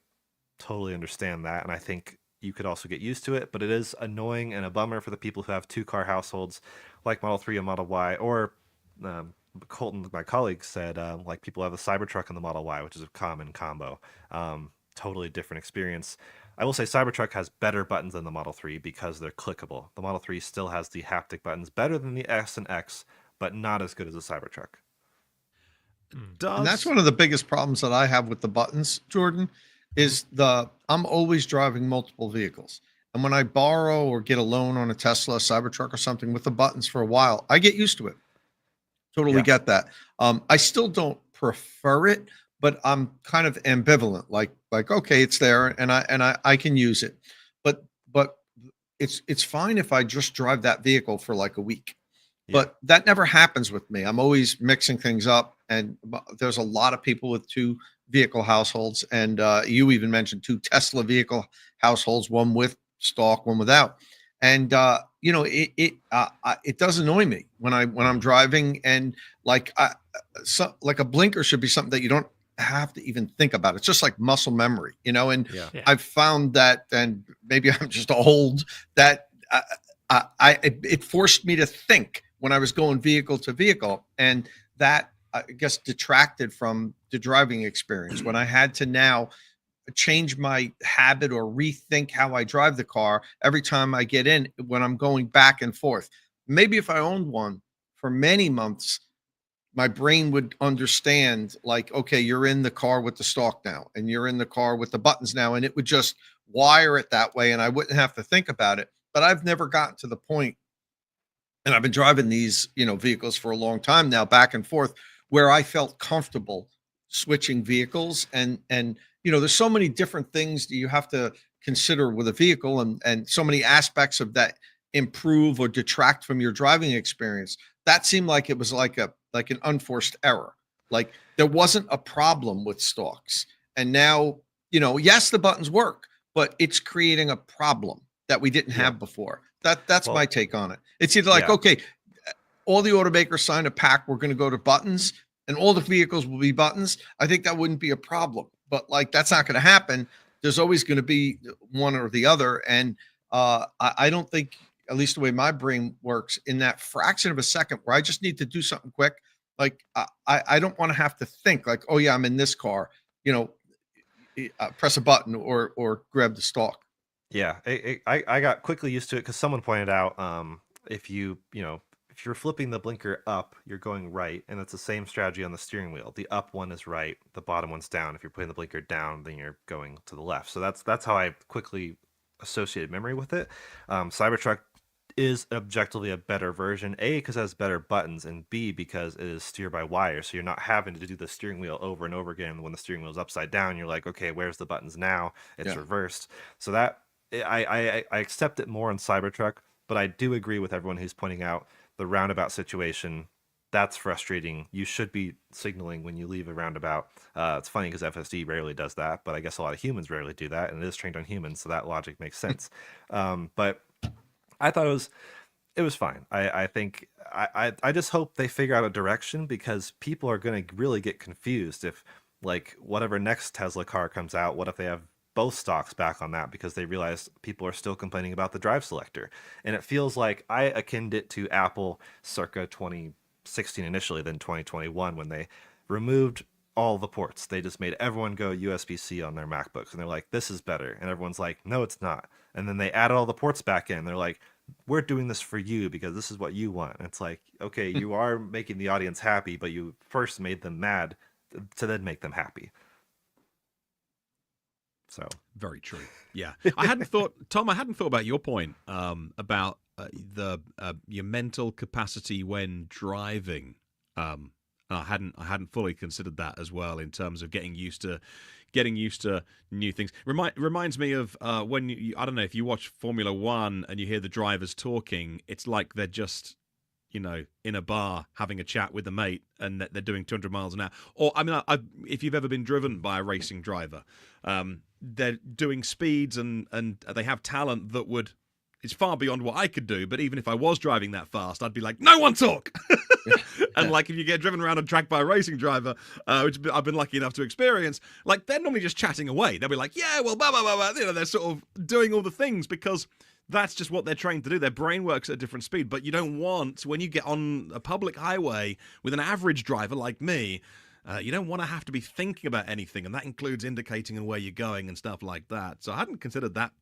S5: totally understand that, and I think you could also get used to it, but it is annoying and a bummer for the people who have 2-car households like Model 3 and Model Y, or Colton, my colleague, said like people have a Cybertruck and the Model Y, which is a common combo. Totally different experience. I will say Cybertruck has better buttons than the Model 3 because they're clickable. The Model 3 still has the haptic buttons, better than the S and X, but not as good as the Cybertruck.
S3: And that's one of the biggest problems that I have with the buttons, Jordan, is I'm always driving multiple vehicles. And when I borrow or get a loan on a Tesla, Cybertruck or something with the buttons for a while, I get used to it. Totally get that. I still don't prefer it, but I'm kind of ambivalent. Like okay, it's there, and I can use it, but it's fine if I just drive that vehicle for like a week. Yeah. But that never happens with me. I'm always mixing things up, and there's a lot of people with 2 vehicle households, and you even mentioned 2 Tesla vehicle households, one with stalk, one without. And it does annoy me when I'm driving, and like a blinker should be something that you don't have to even think about. It's just like muscle memory, And I've found that, and maybe I'm just old, that it forced me to think when I was going vehicle to vehicle, and that I guess detracted from the driving experience when I had to now change my habit or rethink how I drive the car every time I get in when I'm going back and forth. Maybe if I owned one for many months, my brain would understand, like, okay, you're in the car with the stalk now, and you're in the car with the buttons now, and it would just wire it that way, and I wouldn't have to think about it. But I've never gotten to the point, and I've been driving these, vehicles for a long time now, back and forth, where I felt comfortable switching vehicles. And there's so many different things that you have to consider with a vehicle, and so many aspects of that improve or detract from your driving experience. That seemed like it was like an unforced error. Like there wasn't a problem with stalks. And now, yes, the buttons work, but it's creating a problem that we didn't have before. That's my take on it. It's either like, okay, all the automakers signed a pact, we're going to go to buttons, and all the vehicles will be buttons. I think that wouldn't be a problem, but like that's not going to happen. There's always going to be one or the other, and I don't think, at least the way my brain works, in that fraction of a second where I just need to do something quick, like I don't want to have to think like, oh yeah, I'm in this car, press a button or grab the stalk.
S5: Yeah, I got quickly used to it because someone pointed out, if you're flipping the blinker up, you're going right, and it's the same strategy on the steering wheel. The up one is right, the bottom one's down. If you're putting the blinker down, then you're going to the left. So that's how I quickly associated memory with it. Cybertruck is objectively a better version, A, because it has better buttons, and B, because it is steer by wire, so you're not having to do the steering wheel over and over again. When the steering wheel is upside down, you're like, okay, where's the buttons now? It's reversed. So that I accept it more on Cybertruck, but I do agree with everyone who's pointing out the roundabout situation. That's frustrating. You should be signaling when you leave a roundabout. It's funny because FSD rarely does that, but I guess a lot of humans rarely do that, and it is trained on humans, so that logic makes sense. But I thought it was fine. I think I just hope they figure out a direction, because people are going to really get confused if, like, whatever next Tesla car comes out, what if they have both stocks back on that, because they realize people are still complaining about the drive selector. And it feels like I akined it to Apple circa 2016 initially, then 2021, when they removed all the ports. They just made everyone go USB-C on their MacBooks, and they're like, this is better. And everyone's like, no, it's not. And then they added all the ports back in. They're like, we're doing this for you because this is what you want. And it's like, okay, you are making the audience happy, but you first made them mad to then make them happy. So
S2: very true. Yeah, I hadn't thought, Tom. I hadn't thought about your point about your mental capacity when driving. I hadn't fully considered that as well, in terms of getting used to new things. Reminds me of when I don't know, if you watch Formula One and you hear the drivers talking, it's like they're just, in a bar having a chat with a mate, and they're doing 200 miles an hour. Or I mean, if you've ever been driven by a racing driver, they're doing speeds and they have talent that would. It's far beyond what I could do, but even if I was driving that fast, I'd be like, no one talk. And like, if you get driven around a track by a racing driver, which I've been lucky enough to experience, like, they're normally just chatting away. They'll be like, yeah, well, blah, blah, blah, blah. They're sort of doing all the things because that's just what they're trained to do. Their brain works at a different speed. But you don't want, when you get on a public highway with an average driver like me, you don't want to have to be thinking about anything. And that includes indicating and where you're going and stuff like that. So I hadn't considered that.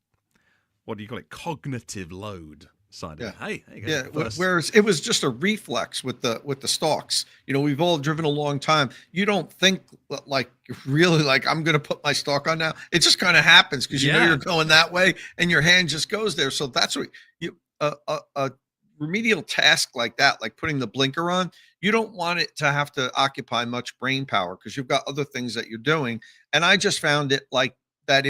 S2: What do you call it? Cognitive load side of it. Hey, there you go.
S3: Yeah. Whereas it was just a reflex with the stalks. We've all driven a long time. You don't think like really like, I'm going to put my stalk on now. It just kind of happens because you know you're going that way and your hand just goes there. So that's what a remedial task like that, like putting the blinker on, you don't want it to have to occupy much brain power because you've got other things that you're doing. And I just found it like that.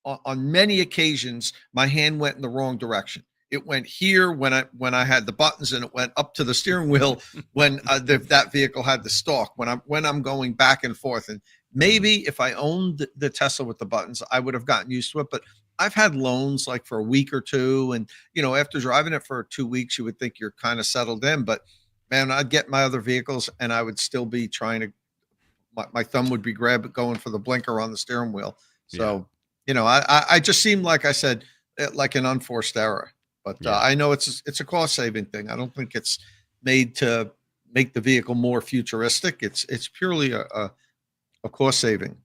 S3: On many occasions, my hand went in the wrong direction. It went here when I had the buttons, and it went up to the steering wheel when that vehicle had the stalk. When I'm going back and forth, and maybe if I owned the Tesla with the buttons, I would have gotten used to it. But I've had loans like for a week or two, and after driving it for 2 weeks, you would think you're kind of settled in. But man, I'd get my other vehicles, and I would still be trying to. My thumb would be going for the blinker on the steering wheel. So. Yeah. I just seemed, like I said, like an unforced error, but I know it's a cost saving thing. I don't think it's made to make the vehicle more futuristic. It's purely a cost saving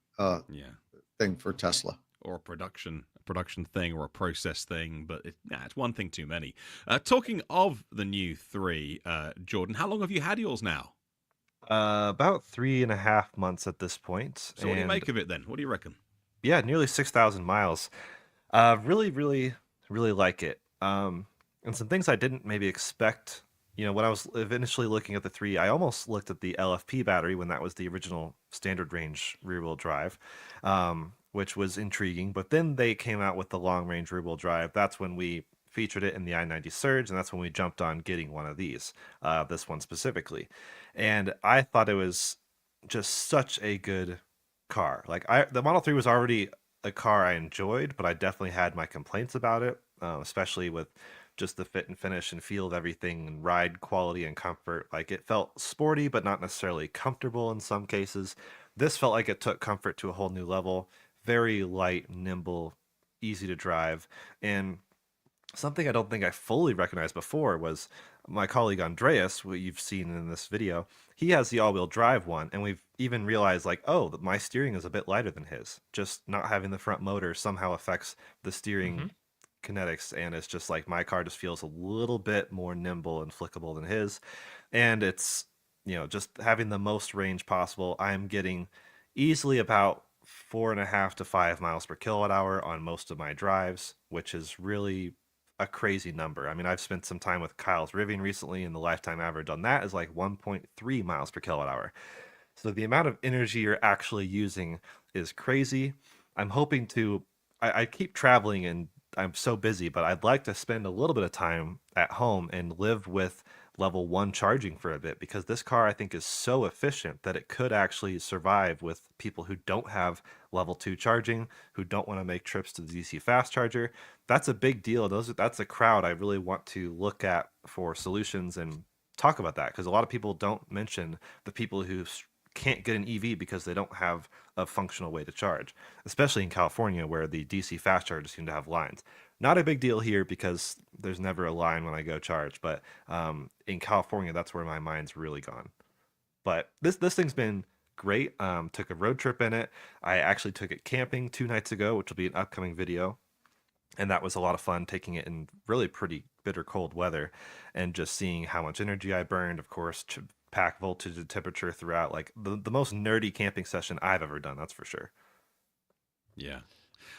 S3: thing for Tesla,
S2: or a production production thing or a process thing, but it's one thing too many. Talking of the new 3, Jordan, how long have you had yours now?
S5: About 3.5 months at this point.
S2: So what do you make of it then? What do you reckon?
S5: Yeah, nearly 6,000 miles. Really, really, really like it. And some things I didn't maybe expect. When I was initially looking at the 3, I almost looked at the LFP battery when that was the original standard range rear-wheel drive, which was intriguing. But then they came out with the long-range rear-wheel drive. That's when we featured it in the i90 Surge, and that's when we jumped on getting one of these, this one specifically. And I thought it was just such a good car. Like the Model 3 was already a car I enjoyed, but I definitely had my complaints about it, especially with just the fit and finish and feel of everything and ride quality and comfort. Like it felt sporty, but not necessarily comfortable in some cases. This felt like it took comfort to a whole new level. Very light, nimble, easy to drive. And something I don't think I fully recognized before was my colleague Andreas, who you've seen in this video. He has the all-wheel drive one, and we've even realized, like, oh, my steering is a bit lighter than his. Just not having the front motor somehow affects the steering kinetics, and it's just like my car just feels a little bit more nimble and flickable than his. And it's, just having the most range possible. I'm getting easily about 4.5 to 5 miles per kilowatt hour on most of my drives, which is really a crazy number. I mean, I've spent some time with Kyle's Rivian recently, and the lifetime average on that is like 1.3 miles per kilowatt hour. So the amount of energy you're actually using is crazy. I'm hoping to, I keep traveling and I'm so busy, but I'd like to spend a little bit of time at home and live with level 1 charging for a bit, because this car I think is so efficient that it could actually survive with people who don't have level 2 charging, who don't want to make trips to the DC fast charger. That's a big deal. That's a crowd I really want to look at for solutions and talk about that, because a lot of people don't mention the people who can't get an EV because they don't have a functional way to charge, especially in California where the DC fast chargers seem to have lines. Not a big deal here because there's never a line when I go charge, but in California, that's where my mind's really gone. But this thing's been great. Took a road trip in it. I actually took it camping 2 nights ago, which will be an upcoming video. And that was a lot of fun, taking it in really pretty bitter cold weather and just seeing how much energy I burned. Of course, pack voltage and temperature throughout. Like the most nerdy camping session I've ever done, that's for sure.
S2: Yeah.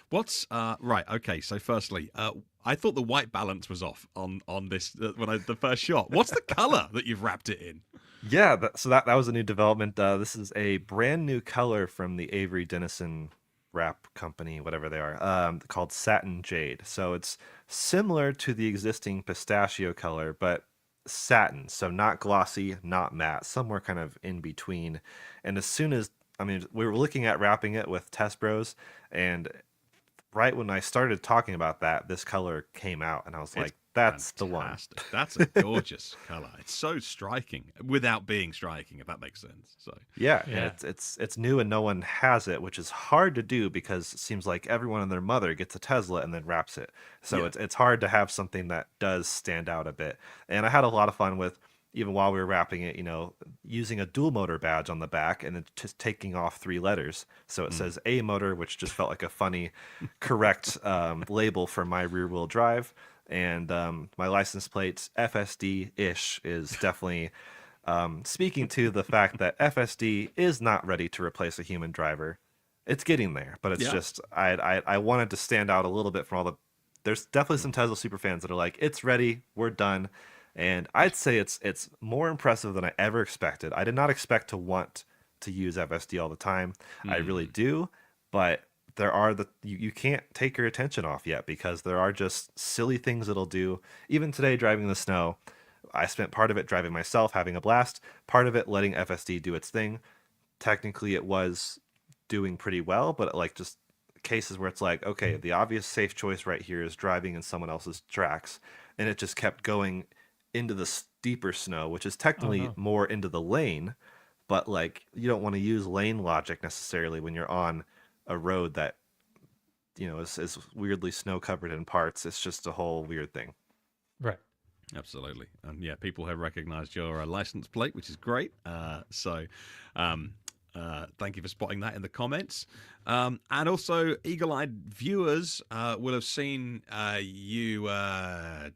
S2: What's right? Okay, so firstly, I thought the white balance was off on this the first shot. What's the color that you've wrapped it in?
S5: Yeah, that was a new development. This is a brand new color from the Avery Dennison wrap company, whatever they are, called Satin Jade. So it's similar to the existing pistachio color, but satin. So not glossy, not matte, somewhere kind of in between. And as soon as, we were looking at wrapping it with Test Bros, and right when I started talking about that, this color came out, and I was like, that's fantastic.
S2: The one. That's a gorgeous color. It's so striking without being striking, if that makes sense. So
S5: yeah. And it's new and no one has it, which is hard to do because it seems like everyone and their mother gets a Tesla and then wraps it. So it's hard to have something that does stand out a bit. And I had a lot of fun with, even while we were wrapping it, using a dual motor badge on the back and then just taking off 3 letters. So it says A motor, which just felt like a funny, correct label for my rear wheel drive. And my license plate, FSD-ish, is definitely speaking to the fact that FSD is not ready to replace a human driver. It's getting there, but it's just, I wanted to stand out a little bit from all the, there's definitely some Tesla superfans that are like, it's ready, we're done. And I'd say it's more impressive than I ever expected. I did not expect to want to use FSD all the time. I really do, but there are you can't take your attention off yet, because there are just silly things it'll do. Even today, driving in the snow, I spent part of it driving myself, having a blast, part of it letting FSD do its thing. Technically, it was doing pretty well, but like just cases where it's like, okay, the obvious safe choice right here is driving in someone else's tracks, and it just kept going into the steeper snow, which is technically more into the lane, but like you don't want to use lane logic necessarily when you're on a road that is weirdly snow covered in parts. It's just a whole weird thing.
S4: Right.
S2: Absolutely. And people have recognized your license plate, which is great. So Thank you for spotting that in the comments. And also, eagle-eyed viewers will have seen you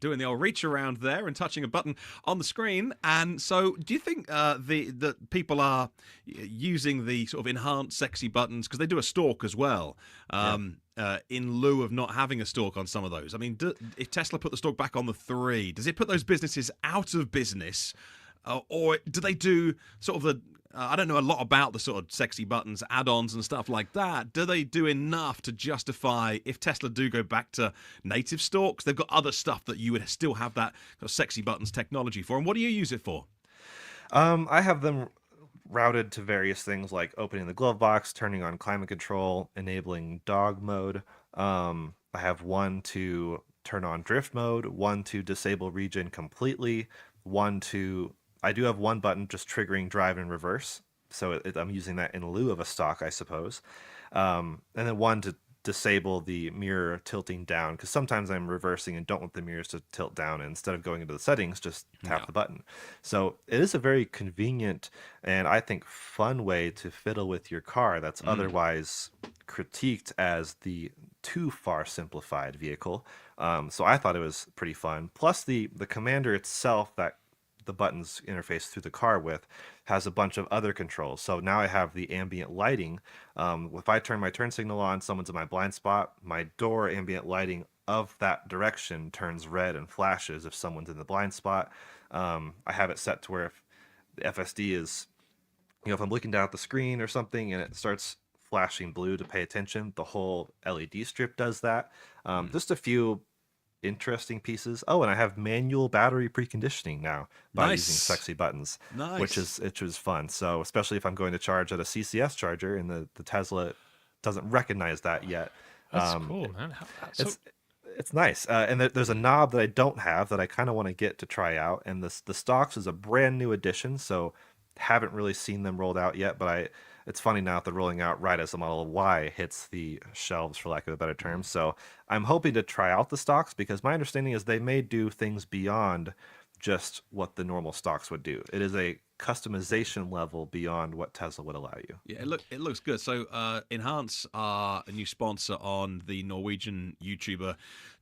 S2: doing the old reach around there and touching a button on the screen. And so, do you think the people are using the sort of enhanced sexy buttons, because they do a stalk as well, in lieu of not having a stalk on some of those? I mean, if Tesla put the stalk back on the 3, does it put those businesses out of business? Or do they do sort of the... I don't know a lot about the sort of sexy buttons, add-ons and stuff like that. Do they do enough to justify, if Tesla do go back to native stalks, they've got other stuff that you would still have that sort of sexy buttons technology for? And what do you use it for?
S5: I have them routed to various things like opening the glove box, turning on climate control, enabling dog mode. I have one to turn on drift mode, one to disable regen completely, I do have one button just triggering drive and reverse, so I'm using that in lieu of a stalk, I suppose. And then one to disable the mirror tilting down, because sometimes I'm reversing and don't want the mirrors to tilt down, and instead of going into the settings, just tap the button. So it is a very convenient and I think fun way to fiddle with your car that's otherwise critiqued as the too far simplified vehicle. So I thought it was pretty fun. Plus the commander itself that the buttons interface through the car with has a bunch of other controls. So now I have the ambient lighting. If I turn my turn signal on, someone's in my blind spot, my door ambient lighting of that direction turns red and flashes if someone's in the blind spot. I have it set to where if the FSD is, if I'm looking down at the screen or something and it starts flashing blue to pay attention, the whole LED strip does that. Just a few interesting pieces. Oh, and I have manual battery preconditioning now by using sexy buttons, which is fun. So especially if I'm going to charge at a CCS charger and the Tesla doesn't recognize that yet.
S4: That's cool, man.
S5: It's nice. And there's a knob that I don't have that I kind of want to get to try out. And the stalks is a brand new addition, so haven't really seen them rolled out yet, but it's funny now that they're rolling out right as the Model Y hits the shelves, for lack of a better term. So I'm hoping to try out the stocks, because my understanding is they may do things beyond just what the normal stocks would do. It is a customization level beyond what Tesla would allow you.
S2: Yeah, it looks good. So Enhance are a new sponsor on the Norwegian YouTuber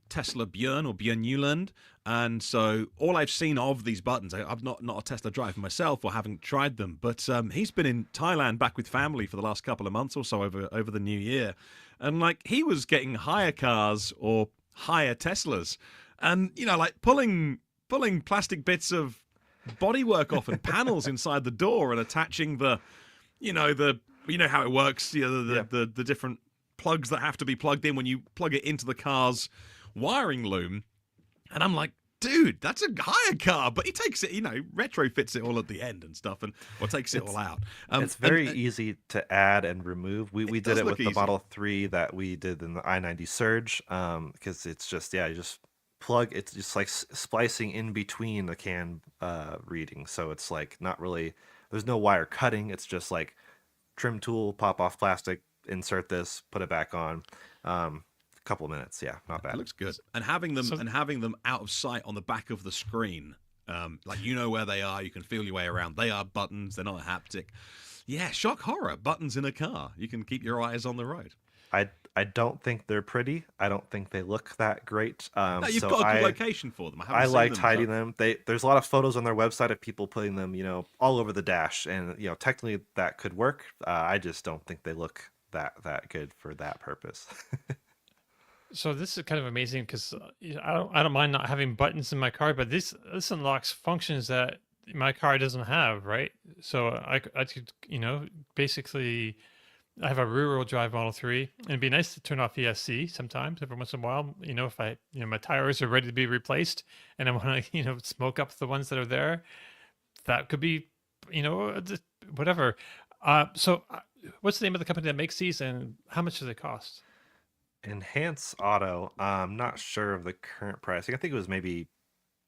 S2: Tesla Björn or Björn Newland. And so all I've seen of these buttons, I'm not a Tesla driver myself or haven't tried them, but he's been in Thailand back with family for the last couple of months or so over the new year. And like he was getting hire cars or hire Teslas and, like pulling plastic bits of bodywork off and panels inside the door and attaching the how it works, the different plugs that have to be plugged in when you plug it into the car's wiring loom. And I'm like, dude, that's a hire car, but he takes it, retrofits it all at the end and stuff, or takes it all out.
S5: It's very easy to add and remove. We did it with the Model 3 that we did in the i90 Surge, because it's just, you just plug, it's just like splicing in between the CAN reading. So it's like not really, there's no wire cutting. It's just like trim tool, pop off plastic, insert this, put it back on. Couple of minutes, not bad.
S2: It looks good. And having them out of sight on the back of the screen, like where they are, you can feel your way around. They are buttons, they're not a haptic. Yeah, shock horror, buttons in a car. You can keep your eyes on the road.
S5: I don't think they're pretty. I don't think they look that great.
S2: No, you've got a good location for them.
S5: I liked hiding them. There's a lot of photos on their website of people putting them, all over the dash, and technically that could work. I just don't think they look that good for that purpose.
S4: So this is kind of amazing because I don't mind not having buttons in my car, but this unlocks functions that my car doesn't have, right? So I could, basically I have a rear-wheel drive Model 3, and it'd be nice to turn off ESC sometimes, every once in a while, if I, my tires are ready to be replaced and I want to, smoke up the ones that are there. That could be, whatever. So what's the name of the company that makes these and how much do they cost?
S5: Enhance Auto. I'm not sure of the current pricing. I think it was maybe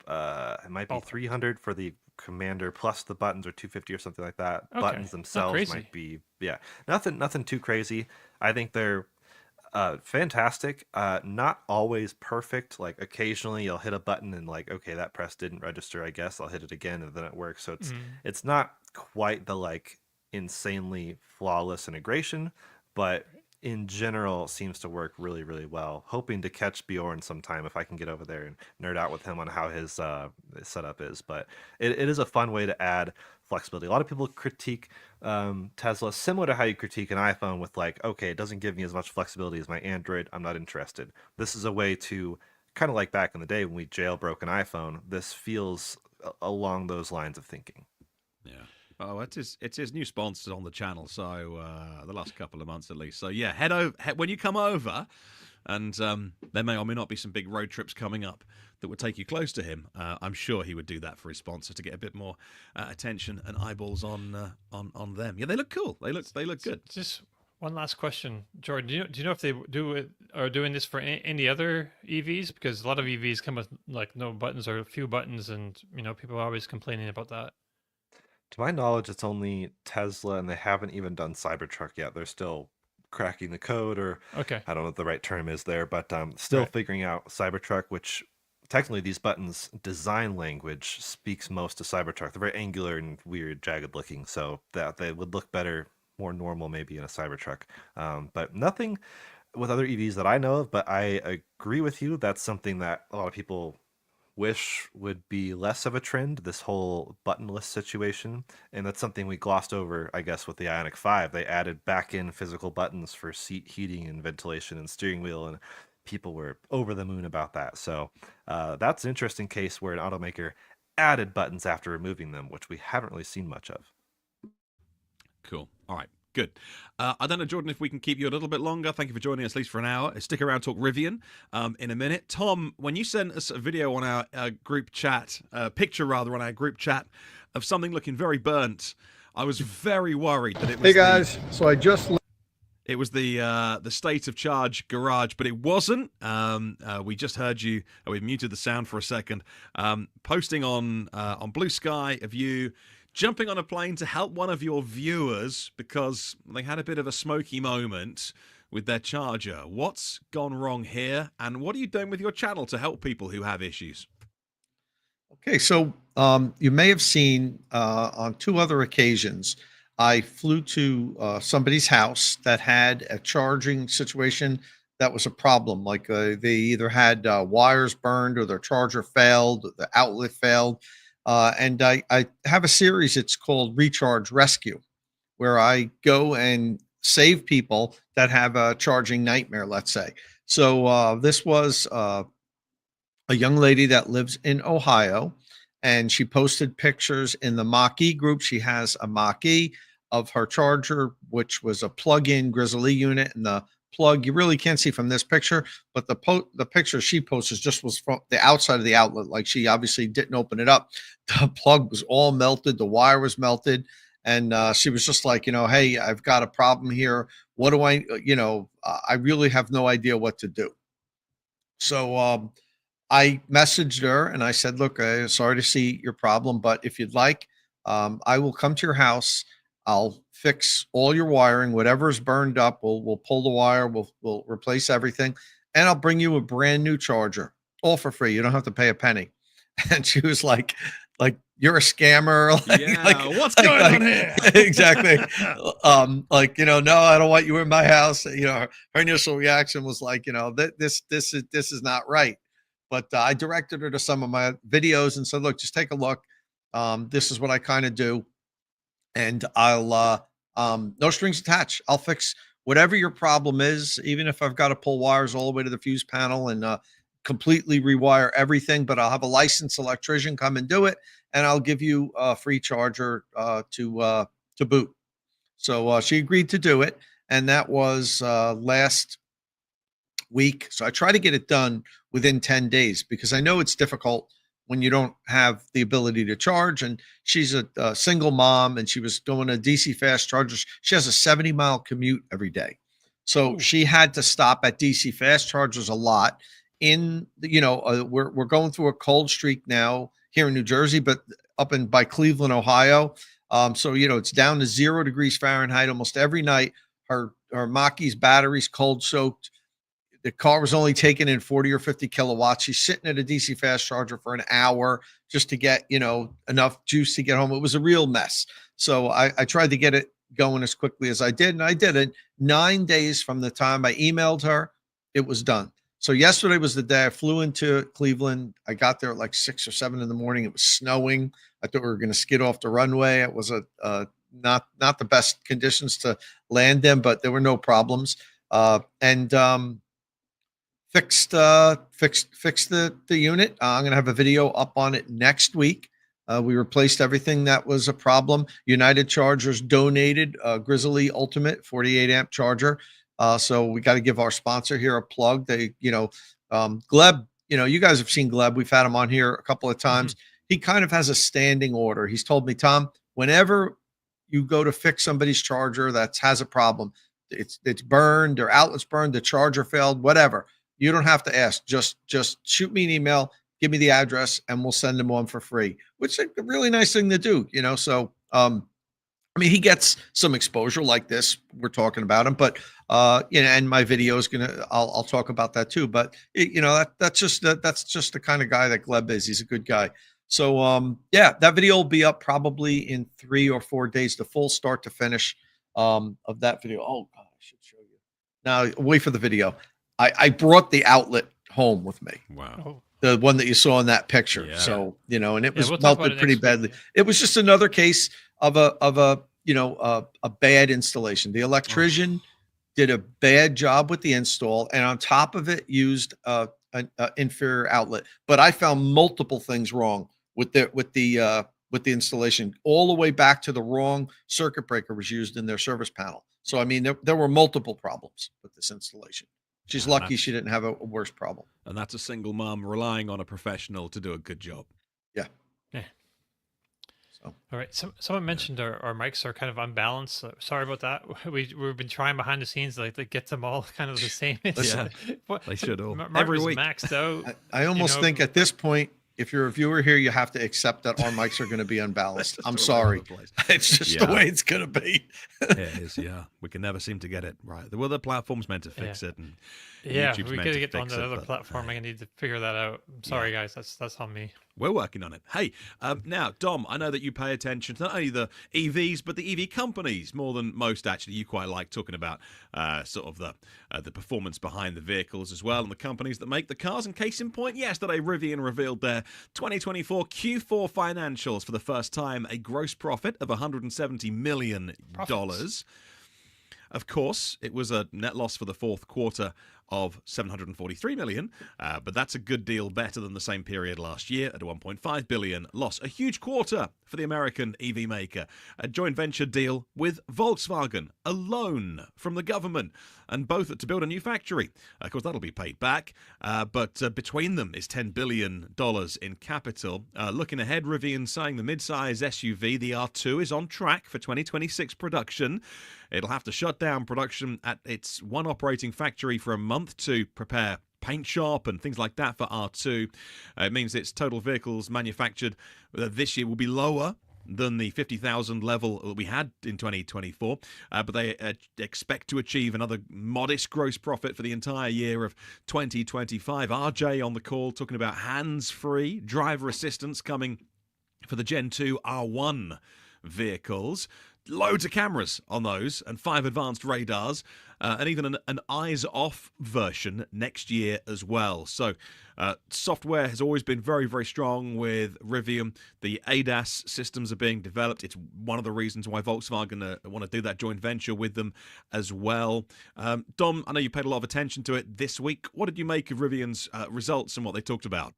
S5: it might be $300 for the Commander plus the buttons, or $250 or something like that. Okay. Buttons themselves might be nothing too crazy. I think they're fantastic. Not always perfect. Like occasionally you'll hit a button and like, okay, that press didn't register. I guess I'll hit it again and then it works. So it's not quite the like insanely flawless integration, but in general seems to work really, really well. Hoping to catch Bjorn sometime if I can get over there and nerd out with him on how his setup is. But it is a fun way to add flexibility. A lot of people critique Tesla similar to how you critique an iPhone with like, okay, it doesn't give me as much flexibility as my Android. I'm not interested. This is a way to kind of like back in the day when we jailbroke an iPhone. This feels along those lines of thinking.
S2: Yeah. Oh, it's his new sponsor on the channel, so the last couple of months at least. So yeah, head over when you come over, and there may or may not be some big road trips coming up that would take you close to him. I'm sure he would do that for his sponsor to get a bit more attention and eyeballs on them. Yeah, they look cool. They look good.
S4: Just one last question, Jordan. Do you know if they are doing this for any other EVs? Because a lot of EVs come with like no buttons or a few buttons, and people are always complaining about that.
S5: To my knowledge, it's only Tesla, and they haven't even done Cybertruck yet. They're still cracking the code, or
S4: okay,
S5: I don't know what the right term is there, but still figuring out Cybertruck, which technically these buttons design language speaks most to Cybertruck. They're very angular and weird, jagged looking, so that they would look better, more normal maybe in a Cybertruck. But nothing with other EVs that I know of, but I agree with you. That's something that a lot of people wish would be less of a trend, this whole buttonless situation. And that's something we glossed over, I guess, with the Ioniq 5. They added back in physical buttons for seat heating and ventilation and steering wheel, and people were over the moon about that. So that's an interesting case where an automaker added buttons after removing them, which we haven't really seen much of.
S2: Cool. All right. Good. I don't know, Jordan, if we can keep you a little bit longer. Thank you for joining us at least for an hour. Stick around, talk Rivian in a minute. Tom, when you sent us a video on our group chat, picture rather on our group chat of something looking very burnt, I was very worried that it was.
S3: Hey guys, so I just.
S2: It was the State of Charge garage, but it wasn't. We just heard you. We muted the sound for a second. Posting on Blue Sky of you jumping on a plane to help one of your viewers because they had a bit of a smoky moment with their charger. What's gone wrong here, and what are you doing with your channel to help people who have issues?
S3: Okay, so you may have seen on 2 other occasions, I flew to somebody's house that had a charging situation that was a problem. Like they either had wires burned or their charger failed, the outlet failed. And I have a series, it's called Recharge Rescue, where I go and save people that have a charging nightmare, let's say. So this was a young lady that lives in Ohio, and she posted pictures in the Mach-E group. She has a Mach-E of her charger, which was a plug-in Grizzly unit, and the plug you really can't see from this picture, but the picture she posted just was from the outside of the outlet. Like she obviously didn't open it up. The plug was all melted, the wire was melted, and she was just like, hey, I've got a problem here. What do I really have no idea what to do. So I messaged her and I said, look, sorry to see your problem, but if you'd like, I will come to your house. I'll fix all your wiring, whatever is burned up. We'll pull the wire. We'll replace everything, and I'll bring you a brand new charger, all for free. You don't have to pay a penny. And she was like you're a scammer.
S2: What's going on here?
S3: Exactly. No, I don't want you in my house. Her initial reaction was like, this is not right. But I directed her to some of my videos and said, look, just take a look. This is what I kind of do. And I'll no strings attached. I'll fix whatever your problem is, even if I've got to pull wires all the way to the fuse panel and completely rewire everything. But I'll have a licensed electrician come and do it, and I'll give you a free charger to boot. So she agreed to do it, and that was last week. So I try to get it done within 10 days because I know it's difficult when you don't have the ability to charge. And she's a single mom, and she was doing a DC fast charger. She has a 70-mile commute every day. So she had to stop at DC fast chargers a lot. We're going through a cold streak now here in New Jersey, but up by Cleveland, Ohio. So it's down to 0 degrees Fahrenheit almost every night. Her Mach-E's battery's cold soaked. The car was only taking in 40 or 50 kilowatts. She's sitting at a DC fast charger for an hour just to get, enough juice to get home. It was a real mess. So I tried to get going as quickly as I did. And I did it 9 days from the time I emailed her, it was done. So yesterday was the day I flew into Cleveland. I got there at like 6 or 7 in the morning. It was snowing. I thought we were going to skid off the runway. It was not the best conditions to land in, but there were no problems. And fixed the unit. I'm going to have a video up on it next week. We replaced everything that was a problem. United Chargers donated a Grizzly Ultimate 48 amp charger. So we got to give our sponsor here a plug. They, Gleb, you guys have seen Gleb. We've had him on here a couple of times. He kind of has a standing order. He's told me, Tom, whenever you go to fix somebody's charger that has a problem, it's burned, their outlet's burned, the charger failed, whatever. You don't have to ask. Just shoot me an email, give me the address, and we'll send them one for free, which is a really nice thing to do, So, I mean, he gets some exposure like this. We're talking about him, but and my video is I'll talk about that too. But that's just the kind of guy that Gleb is. He's a good guy. So that video will be up probably in 3 or 4 days, the full start to finish of that video. Oh God, I should show you. Now wait for the video. I brought the outlet home with me.
S2: Wow.
S3: The one that you saw in that picture.
S2: Yeah.
S3: So, and it was
S4: we'll
S3: melted pretty badly. It was just another case of a bad installation. The electrician did a bad job with the install, and on top of it used an inferior outlet. But I found multiple things wrong with the installation, all the way back to the wrong circuit breaker was used in their service panel. So, I mean, there were multiple problems with this installation. She's lucky she didn't have a worse problem.
S2: And that's a single mom relying on a professional to do a good job.
S3: Yeah.
S4: All right. Someone mentioned our mics are kind of unbalanced. So sorry about that. We've been trying behind the scenes to get them all kind of the same.
S2: Yeah, they should all.
S4: Every week maxed out.
S3: I almost think at this point, if you're a viewer here, you have to accept that our mics are going to be unbalanced. I'm sorry. It's just the way it's going to be.
S2: It is, yeah. We can never seem to get it right. The other platform's meant to fix it. And YouTube's
S4: we
S2: meant
S4: got to
S2: to
S4: get on
S2: fix
S4: that
S2: it,
S4: other
S2: but,
S4: platform. I need to figure that out. I'm sorry, guys. That's on me.
S2: We're working on it. Hey, now, Dom, I know that you pay attention to not only the EVs, but the EV companies more than most, actually. You quite like talking about sort of the performance behind the vehicles as well and the companies that make the cars. And case in point, yesterday, Rivian revealed their 2024 Q4 financials for the first time, a gross profit of $170 million. Of course, it was a net loss for the fourth quarter of $743 million, but that's a good deal better than the same period last year at a $1.5 billion loss. A huge quarter for the American EV maker. A joint venture deal with Volkswagen, a loan from the government, and both to build a new factory. Of course, that'll be paid back, but between them is $10 billion in capital. Looking ahead, Rivian saying the mid-size SUV, the R2, is on track for 2026 production. It'll have to shut down production at its one operating factory for a month to prepare paint shop and things like that for R2. It means its total vehicles manufactured this year will be lower than the 50,000 level that we had in 2024, but they expect to achieve another modest gross profit for the entire year of 2025. RJ on the call talking about hands-free driver assistance coming for the Gen 2 R1 vehicles. Loads of cameras on those and 5 advanced radars and even an eyes-off version next year as well. So software has always been very, very strong with Rivian. The ADAS systems are being developed. It's one of the reasons why Volkswagen want to do that joint venture with them as well. Dom, I know you paid a lot of attention to it this week. What did you make of Rivian's results and what they talked about?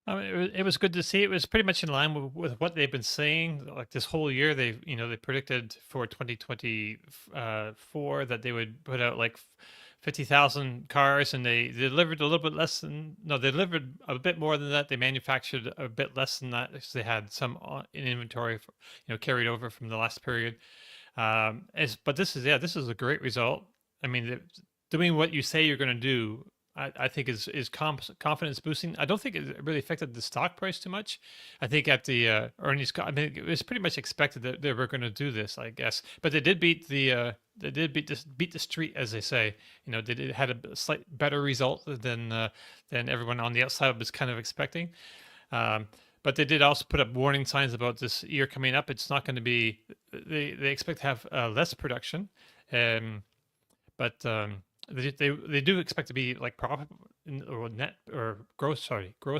S4: It was good to see. It was pretty much in line with what they've been saying. Like this whole year, they predicted for 2024 that they would put out like 50,000 cars, and they delivered a little bit less than. No, they delivered a bit more than that. They manufactured a bit less than that because they had some in inventory, carried over from the last period. But this is a great result. I mean, doing what you say you're going to do, I think is confidence boosting. I don't think it really affected the stock price too much. I think at the earnings, it was pretty much expected that they were going to do this, I guess. But they did beat the street, as they say. They had a slight better result than everyone on the outside was kind of expecting. But they did also put up warning signs about this year coming up. It's not going to be. They expect to have less production, but they do expect to be like profit or net or gross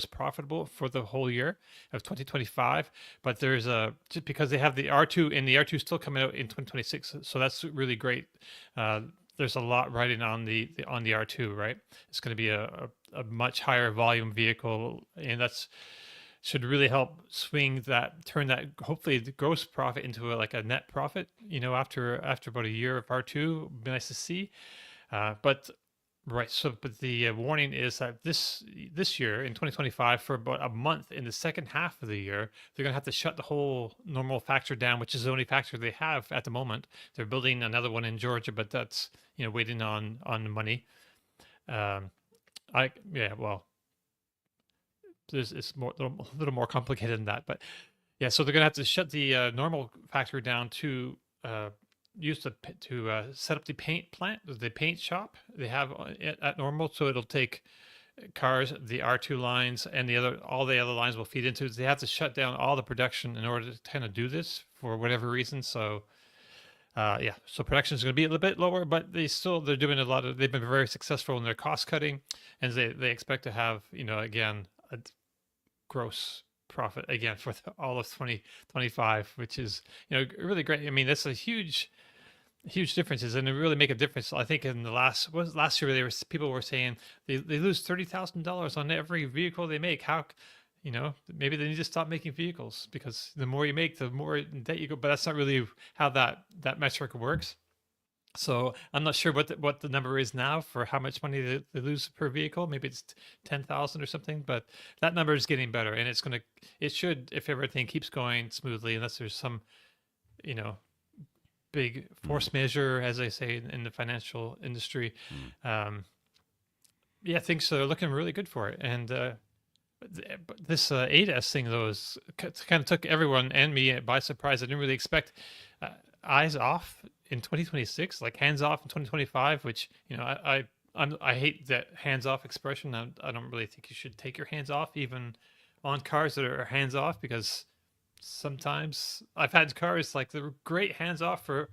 S4: profitable for the whole year of 2025. But there's just because they have the R2 and the R2 still coming out in 2026, so that's really great. There's a lot riding on the R2, right? It's going to be a much higher volume vehicle, and that's should really help turn that hopefully the gross profit into like a net profit. After about a year of R2, be nice to see. But right, but the warning is that this year in 2025, for about a month in the second half of the year, they're going to have to shut the whole normal factor down, which is the only factor they have at the moment. They're building another one in Georgia, but that's waiting on the money. Well, it's a little more complicated than that, but yeah. So they're going to have to shut the normal factory down to set up the paint plant, the paint shop they have at normal. So it'll take cars, the R2 lines, and all the other lines will feed into. They have to shut down all the production in order to kind of do this for whatever reason. So so production is going to be a little bit lower, but they're doing they've been very successful in their cost cutting, and they expect to have again a gross profit again for all of 2025, which is really great. I mean, that's a huge differences, and it really make a difference. I think in the last year, people were saying they lose $30,000 on every vehicle they make. How maybe they need to stop making vehicles, because the more you make, the more in debt you go. But that's not really how that metric works. So I'm not sure what the number is now for how much money they lose per vehicle. Maybe it's 10,000 or something, but that number is getting better, and it should, if everything keeps going smoothly, unless there's some, big force majeure, as I say in the financial industry. Things are looking really good for it. And this ADAS thing, though, kind of took everyone and me by surprise. I didn't really expect eyes off in 2026, like hands off in 2025, which I hate that hands off expression. I don't really think you should take your hands off even on cars that are hands off, because sometimes I've had cars like they're great hands off for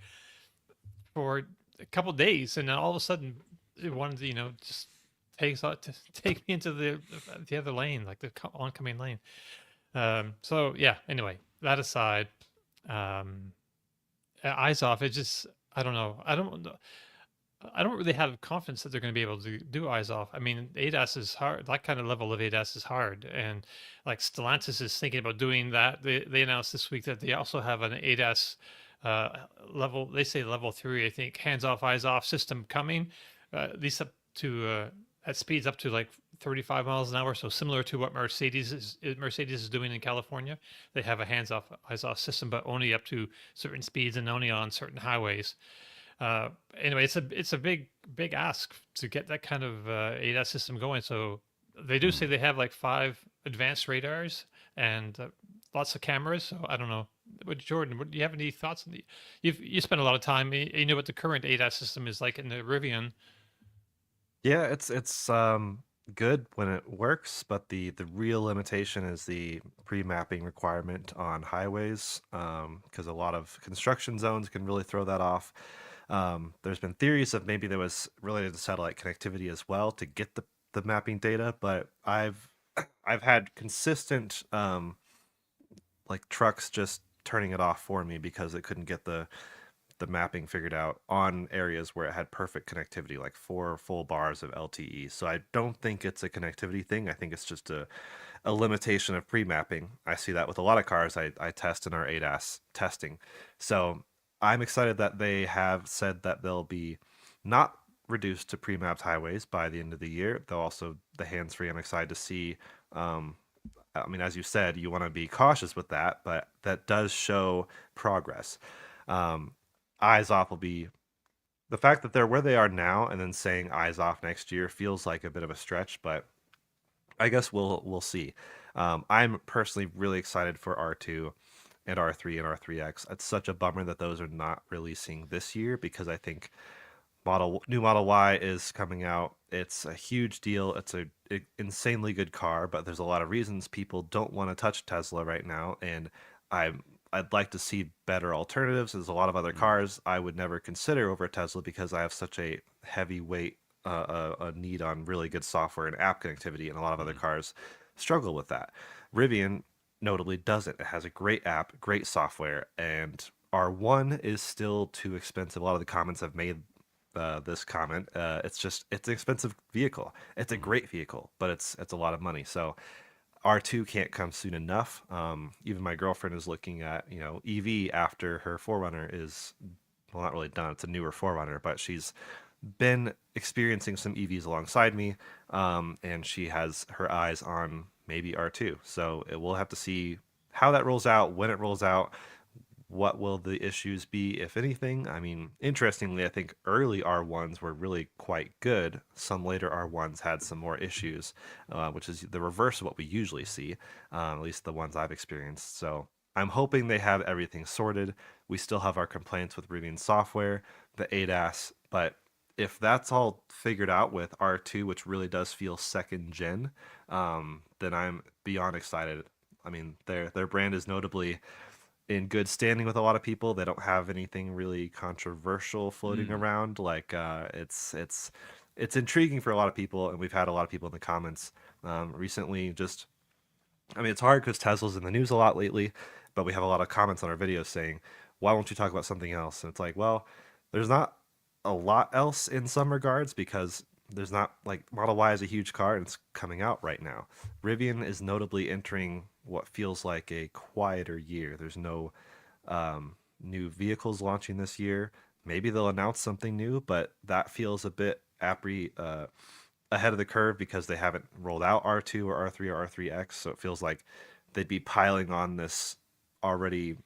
S4: a couple of days, and then all of a sudden it wanted to just take me into the other lane, like the oncoming lane. Anyway, that aside, eyes off, it just, I don't know. I don't really have confidence that they're going to be able to do eyes off. I mean, ADAS is hard. That kind of level of ADAS is hard. And like Stellantis is thinking about doing that. They announced this week that they also have an ADAS level. They say level 3, I think, hands off, eyes off system coming. At least up to at speeds up to like 35 miles an hour. So similar to what Mercedes is doing in California. They have a hands off, eyes off system, but only up to certain speeds and only on certain highways. Anyway, it's a big ask to get that kind of ADAS system going. So they do say they have like 5 advanced radars and lots of cameras. So I don't know. But Jordan, do you have any thoughts on you spent a lot of time. You know what the current ADAS system is like in the Rivian.
S5: Yeah, it's good when it works, but the real limitation is the pre-mapping requirement on highways, because a lot of construction zones can really throw that off. There's been theories of maybe there was related to satellite connectivity as well to get the mapping data, but I've had consistent like trucks just turning it off for me because it couldn't get the mapping figured out on areas where it had perfect connectivity, like 4 full bars of LTE. So I don't think it's a connectivity thing. I think it's just a limitation of pre-mapping. I see that with a lot of cars I test in our ADAS testing. So I'm excited that they have said that they'll be not reduced to pre-mapped highways by the end of the year. Though also the hands-free, I'm excited to see. I mean, as you said, you want to be cautious with that, but that does show progress. Eyes off will be the fact that they're where they are now, and then saying eyes off next year feels like a bit of a stretch, but I guess we'll see. I'm personally really excited for R2 and R3 and R3X. It's such a bummer that those are not releasing this year, because I think New Model Y is coming out. It's a huge deal. It's a insanely good car, but there's a lot of reasons people don't want to touch Tesla right now, and I'd like to see better alternatives. There's a lot of other cars I would never consider over Tesla because I have such a heavyweight a need on really good software and app connectivity, and a lot of other cars struggle with that. Rivian notably doesn't. It has a great app, great software, and R1 is still too expensive. A lot of the comments have made this comment. It's an expensive vehicle. It's a great vehicle, but it's a lot of money. So R2 can't come soon enough. Even my girlfriend is looking at EV after her 4Runner is, well, not really done. It's a newer 4Runner, but she's been experiencing some EVs alongside me, and she has her eyes on maybe R2. So we'll have to see how that rolls out, when it rolls out. What will the issues be, if anything? I mean, interestingly, I think early R1s were really quite good. Some later R1s had some more issues, which is the reverse of what we usually see, at least the ones I've experienced. So I'm hoping they have everything sorted. We still have our complaints with Rivian software, the ADAS, but if that's all figured out with R2, which really does feel second gen, then I'm beyond excited. I mean, their brand is notably in good standing with a lot of people. They don't have anything really controversial floating around. Like it's intriguing for a lot of people, and we've had a lot of people in the comments recently. Just, I mean, it's hard because Tesla's in the news a lot lately, but we have a lot of comments on our videos saying, "Why won't you talk about something else?" And it's like, well, there's not a lot else in some regards because there's not, like, Model Y is a huge car and it's coming out right now. Rivian is notably entering what feels like a quieter year. There's no new vehicles launching this year. Maybe they'll announce something new, but that feels a bit ahead of the curve because they haven't rolled out R2 or R3 or R3X. So it feels like they'd be piling on this already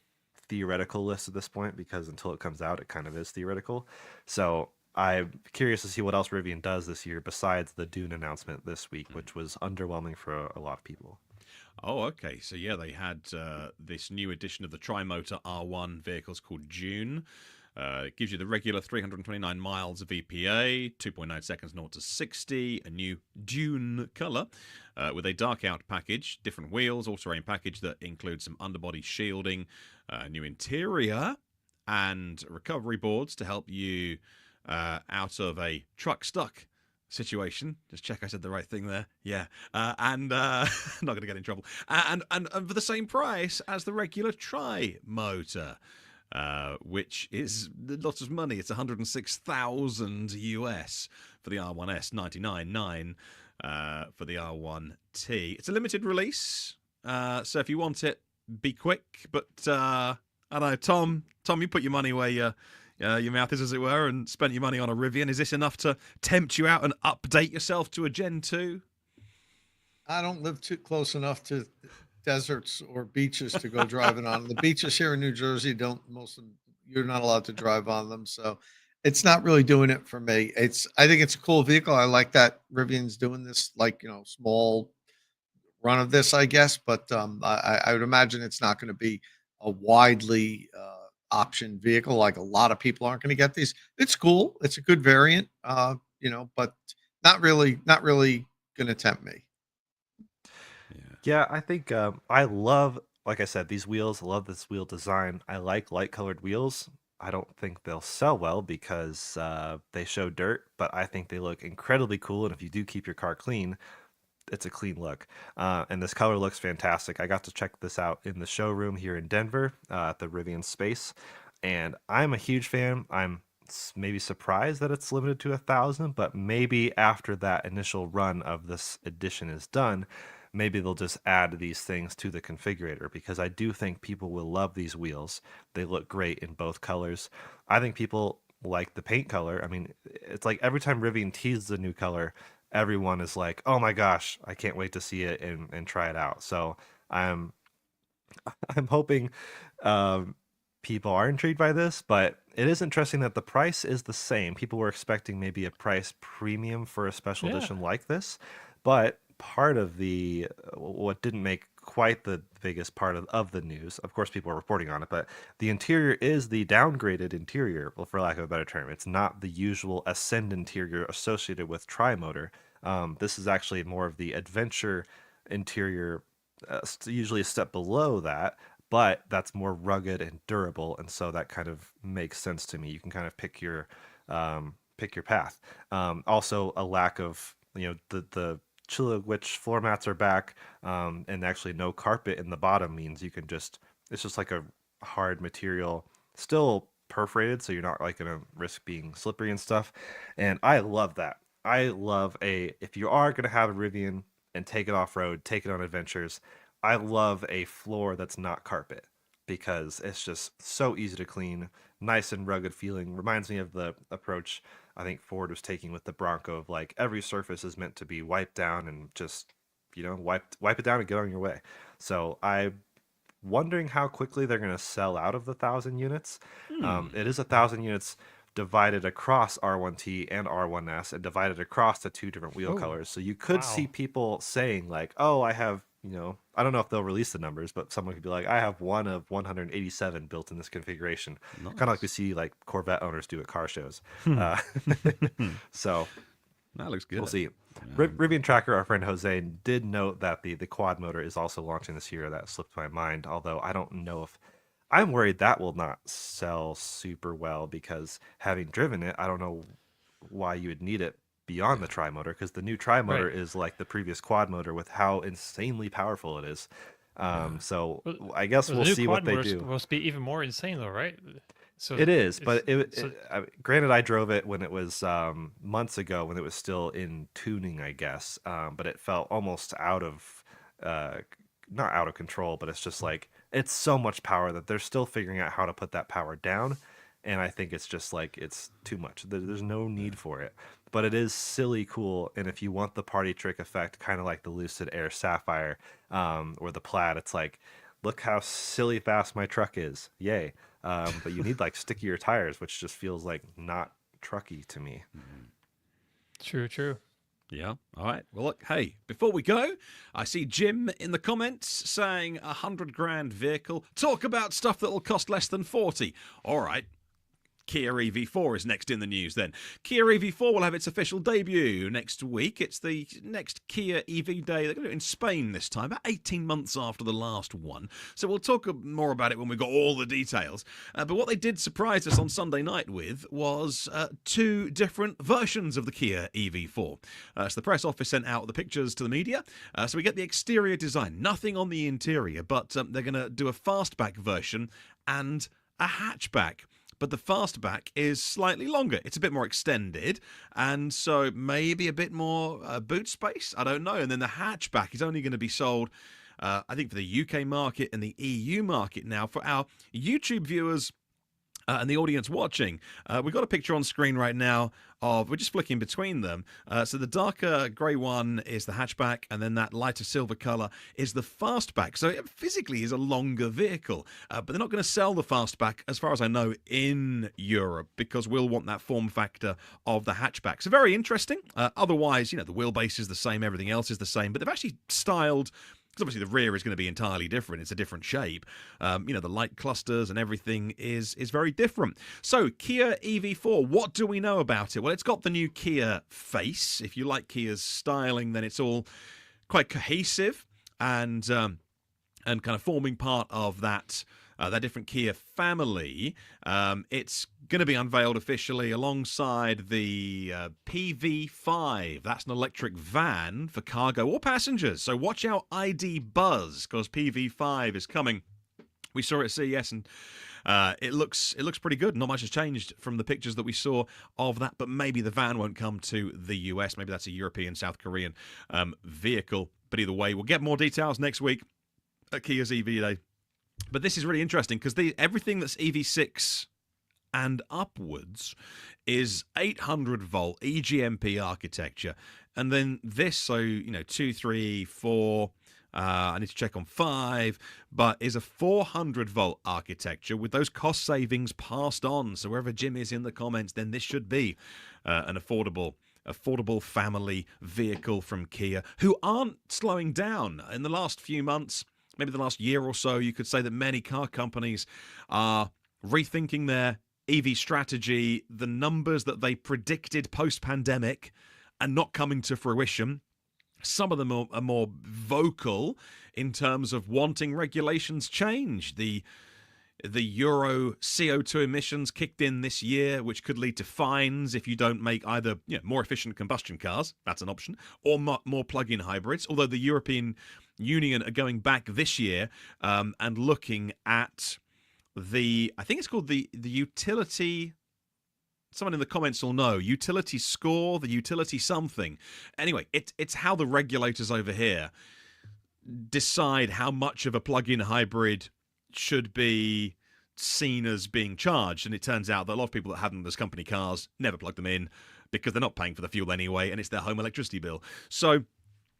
S5: theoretical list at this point, because until it comes out, it kind of is theoretical. So I'm curious to see what else Rivian does this year besides the Dune announcement this week, which was underwhelming for a lot of people.
S2: Oh, okay. So yeah, they had this new edition of the tri-motor R1 vehicles called Dune. It gives you the regular 329 miles of EPA, 2.9 seconds 0 to 60, a new Dune colour with a dark out package, different wheels, all-terrain package that includes some underbody shielding, new interior, and recovery boards to help you out of a truck stuck situation. Just check I said the right thing there. Yeah. And not going to get in trouble. And for the same price as the regular tri-motor. Which is lots of money. It's 106,000 US for the R1S, 99,900 for the R1T. It's a limited release, so if you want it, be quick. But I don't know, Tom, you put your money where your mouth is, as it were, and spent your money on a Rivian. Is this enough to tempt you out and update yourself to a Gen 2?
S3: I don't live too close enough to deserts or beaches to go driving on. The beaches here in New Jersey you're not allowed to drive on them, so it's not really doing it for me. I think it's a cool vehicle. I like that Rivian's doing this, like, small run of this, I guess, but I would imagine it's not going to be a widely option vehicle. Like, a lot of people aren't going to get these. It's cool. It's a good variant, but not really going to tempt me.
S5: Yeah, I think I love, like I said, these wheels. I love this wheel design. I like light colored wheels. I don't think they'll sell well because they show dirt, but I think they look incredibly cool. And if you do keep your car clean, it's a clean look. And this color looks fantastic. I got to check this out in the showroom here in Denver at the Rivian Space, and I'm a huge fan. I'm maybe surprised that it's limited to 1,000, but maybe after that initial run of this edition is done, maybe they'll just add these things to the configurator, because I do think people will love these wheels. They look great in both colors. I think people like the paint color. I mean, it's like every time Rivian teases a new color, everyone is like, "Oh my gosh, I can't wait to see it and try it out." So I'm hoping people are intrigued by this, but it is interesting that the price is the same. People were expecting maybe a price premium for a special edition like this, but part of what didn't make quite the biggest part of the news. Of course, people are reporting on it, but the interior is the downgraded interior, well, for lack of a better term. It's not the usual Ascend interior associated with tri-motor. This is actually more of the adventure interior, usually a step below that, but that's more rugged and durable, and so that kind of makes sense to me. You can kind of pick your path. Also, a lack of the Chilowich floor mats are back, and actually no carpet in the bottom means you can it's just like a hard material, still perforated, so you're not like gonna risk being slippery and stuff. And I love that. I love if you are gonna have a Rivian and take it off road, take it on adventures, I love a floor that's not carpet, because it's just so easy to clean, nice and rugged feeling. Reminds me of the approach I think Ford was taking with the Bronco, of like every surface is meant to be wiped down and just wipe it down and get on your way. So I'm wondering how quickly they're going to sell out of the 1,000 units. It is 1,000 units divided across R1T and R1S, and divided across the two different wheel colors. So you could see people saying like, oh, I have, I don't know if they'll release the numbers, but someone could be like, I have one of 187 built in this configuration.
S2: Nice.
S5: Kind of like we see like Corvette owners do at car shows. So
S2: that looks good.
S5: We'll see. Rivian Tracker, our friend Jose, did note that the quad motor is also launching this year. That slipped my mind, although I don't know if... I'm worried that will not sell super well, because having driven it, I don't know why you would need it beyond the tri-motor, because the new tri-motor is like the previous quad motor with how insanely powerful it is. So I guess we'll see what they do. It's
S4: supposed to be even more insane, though, right? So
S5: it is, but granted, I drove it when it was months ago, when it was still in tuning, I guess. But it felt almost out of, not out of control, but it's just like, it's so much power that they're still figuring out how to put that power down. And I think it's just like, it's too much. There's no need for it. But it is silly cool. And if you want the party trick effect, kind of like the Lucid Air Sapphire or the Plaid, it's like, look how silly fast my truck is. Yay. But you need like stickier tires, which just feels like not trucky to me.
S4: True.
S2: Yeah. All right. Well, look, hey, before we go, I see Jim in the comments saying $100,000 vehicle. Talk about stuff that will cost less than 40. All right. Kia EV4 is next in the news then. Kia EV4 will have its official debut next week. It's the next Kia EV day. They're going to do it in Spain this time, about 18 months after the last one. So we'll talk more about it when we've got all the details. But what they did surprise us on Sunday night with was two different versions of the Kia EV4. So the press office sent out the pictures to the media. So we get the exterior design, nothing on the interior, but they're going to do a fastback version and a hatchback. But the fastback is slightly longer. It's a bit more extended, and so maybe a bit more boot space. I don't know. And then the hatchback is only going to be sold, I think, for the UK market and the EU market now. For our YouTube viewers and the audience watching, we've got a picture on screen right now of, we're just flicking between them. So the darker grey one is the hatchback, and then that lighter silver colour is the fastback. So it physically is a longer vehicle, but they're not going to sell the fastback, as far as I know, in Europe, because we'll want that form factor of the hatchback. So very interesting. Otherwise, the wheelbase is the same, everything else is the same, but they've actually styled... because obviously the rear is going to be entirely different. It's a different shape. The light clusters and everything is very different. So Kia EV4, what do we know about it? Well, it's got the new Kia face. If you like Kia's styling, then it's all quite cohesive and kind of forming part of that different Kia family. It's going to be unveiled officially alongside the PV5. That's an electric van for cargo or passengers. So watch out ID Buzz, because PV5 is coming. We saw it at CES, and it looks pretty good. Not much has changed from the pictures that we saw of that, but maybe the van won't come to the US. Maybe that's a European, South Korean vehicle. But either way, we'll get more details next week at Kia's EV Day. But this is really interesting, because everything that's EV6 and upwards is 800-volt EGMP architecture. And then this, so, 2, 3, 4... I need to check on 5, but is a 400-volt architecture with those cost savings passed on. So wherever Jim is in the comments, then this should be an affordable family vehicle from Kia, who aren't slowing down. In the last few months, maybe the last year or so, you could say that many car companies are rethinking their EV strategy. The numbers that they predicted post-pandemic are not coming to fruition. Some of them are more vocal in terms of wanting regulations changed. The Euro CO2 emissions kicked in this year, which could lead to fines if you don't make either more efficient combustion cars, that's an option, or more plug-in hybrids. Although the European Union are going back this year and looking at I think it's called the utility. Someone in the comments will know. Utility score, the utility something. Anyway, it's how the regulators over here decide how much of a plug-in hybrid should be seen as being charged. And it turns out that a lot of people that have them as company cars never plug them in because they're not paying for the fuel anyway, and it's their home electricity bill. So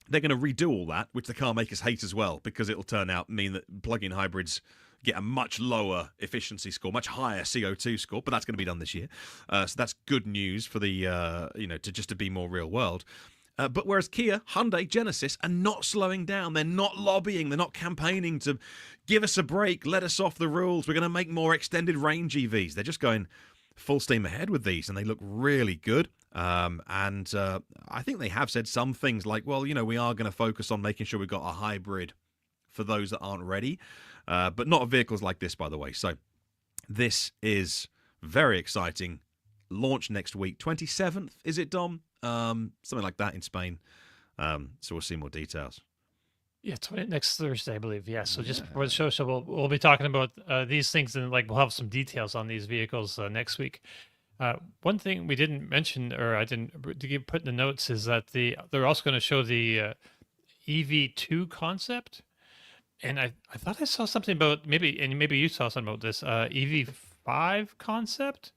S2: they're going to redo all that, which the car makers hate as well, because it'll mean that plug-in hybrids get a much lower efficiency score, much higher CO2 score, but that's going to be done this year. So that's good news for the, to be more real world. But whereas Kia, Hyundai, Genesis are not slowing down. They're not lobbying. They're not campaigning to give us a break, let us off the rules. We're going to make more extended range EVs. They're just going full steam ahead with these, and they look really good. I think they have said some things like, well, we are going to focus on making sure we've got a hybrid for those that aren't ready. But not vehicles like this, by the way. So this is very exciting. Launch next week, 27th, is it, Dom? Something like that in Spain. So we'll see more details.
S4: Yeah, next Thursday, I believe. Yeah, so just before the show, we'll be talking about these things, and we'll have some details on these vehicles next week. One thing we didn't mention, or I didn't put in the notes, is that they're also going to show the EV2 concept. And I thought I saw something about maybe you saw something about this EV5 concept.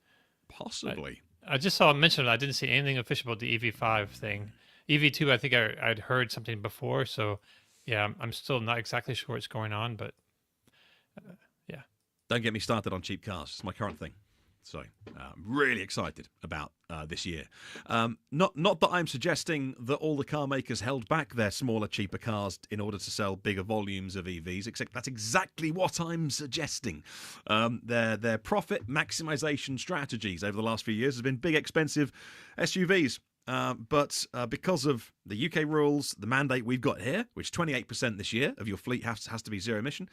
S2: Possibly.
S4: I just saw it mentioned. I didn't see anything official about the EV5 thing. EV2, I think I'd heard something before. So yeah, I'm still not exactly sure what's going on, but yeah.
S2: Don't get me started on cheap cars. It's my current thing. So I'm really excited about this year. Not that I'm suggesting that all the car makers held back their smaller, cheaper cars in order to sell bigger volumes of EVs, except that's exactly what I'm suggesting. Their profit maximization strategies over the last few years has been big, expensive SUVs. But because of the UK rules, the mandate we've got here, which 28% this year of your fleet has to be zero emission.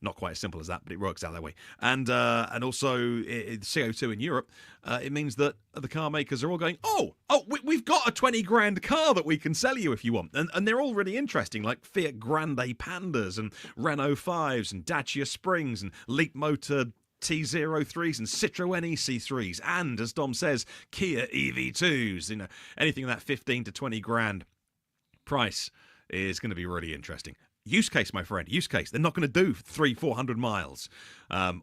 S2: Not quite as simple as that, but it works out that way. And also CO2 in Europe, it means that the car makers are all going, we've got a 20 grand car that we can sell you if you want. And they're all really interesting, like Fiat Grande Pandas and Renault 5s and Dacia Springs and Leapmotor T03s and Citroën EC3s, and as Dom says, Kia EV2s. Anything in that 15 to 20 grand price is going to be really interesting. Use case, my friend, use case. They're not going to do 300-400 miles,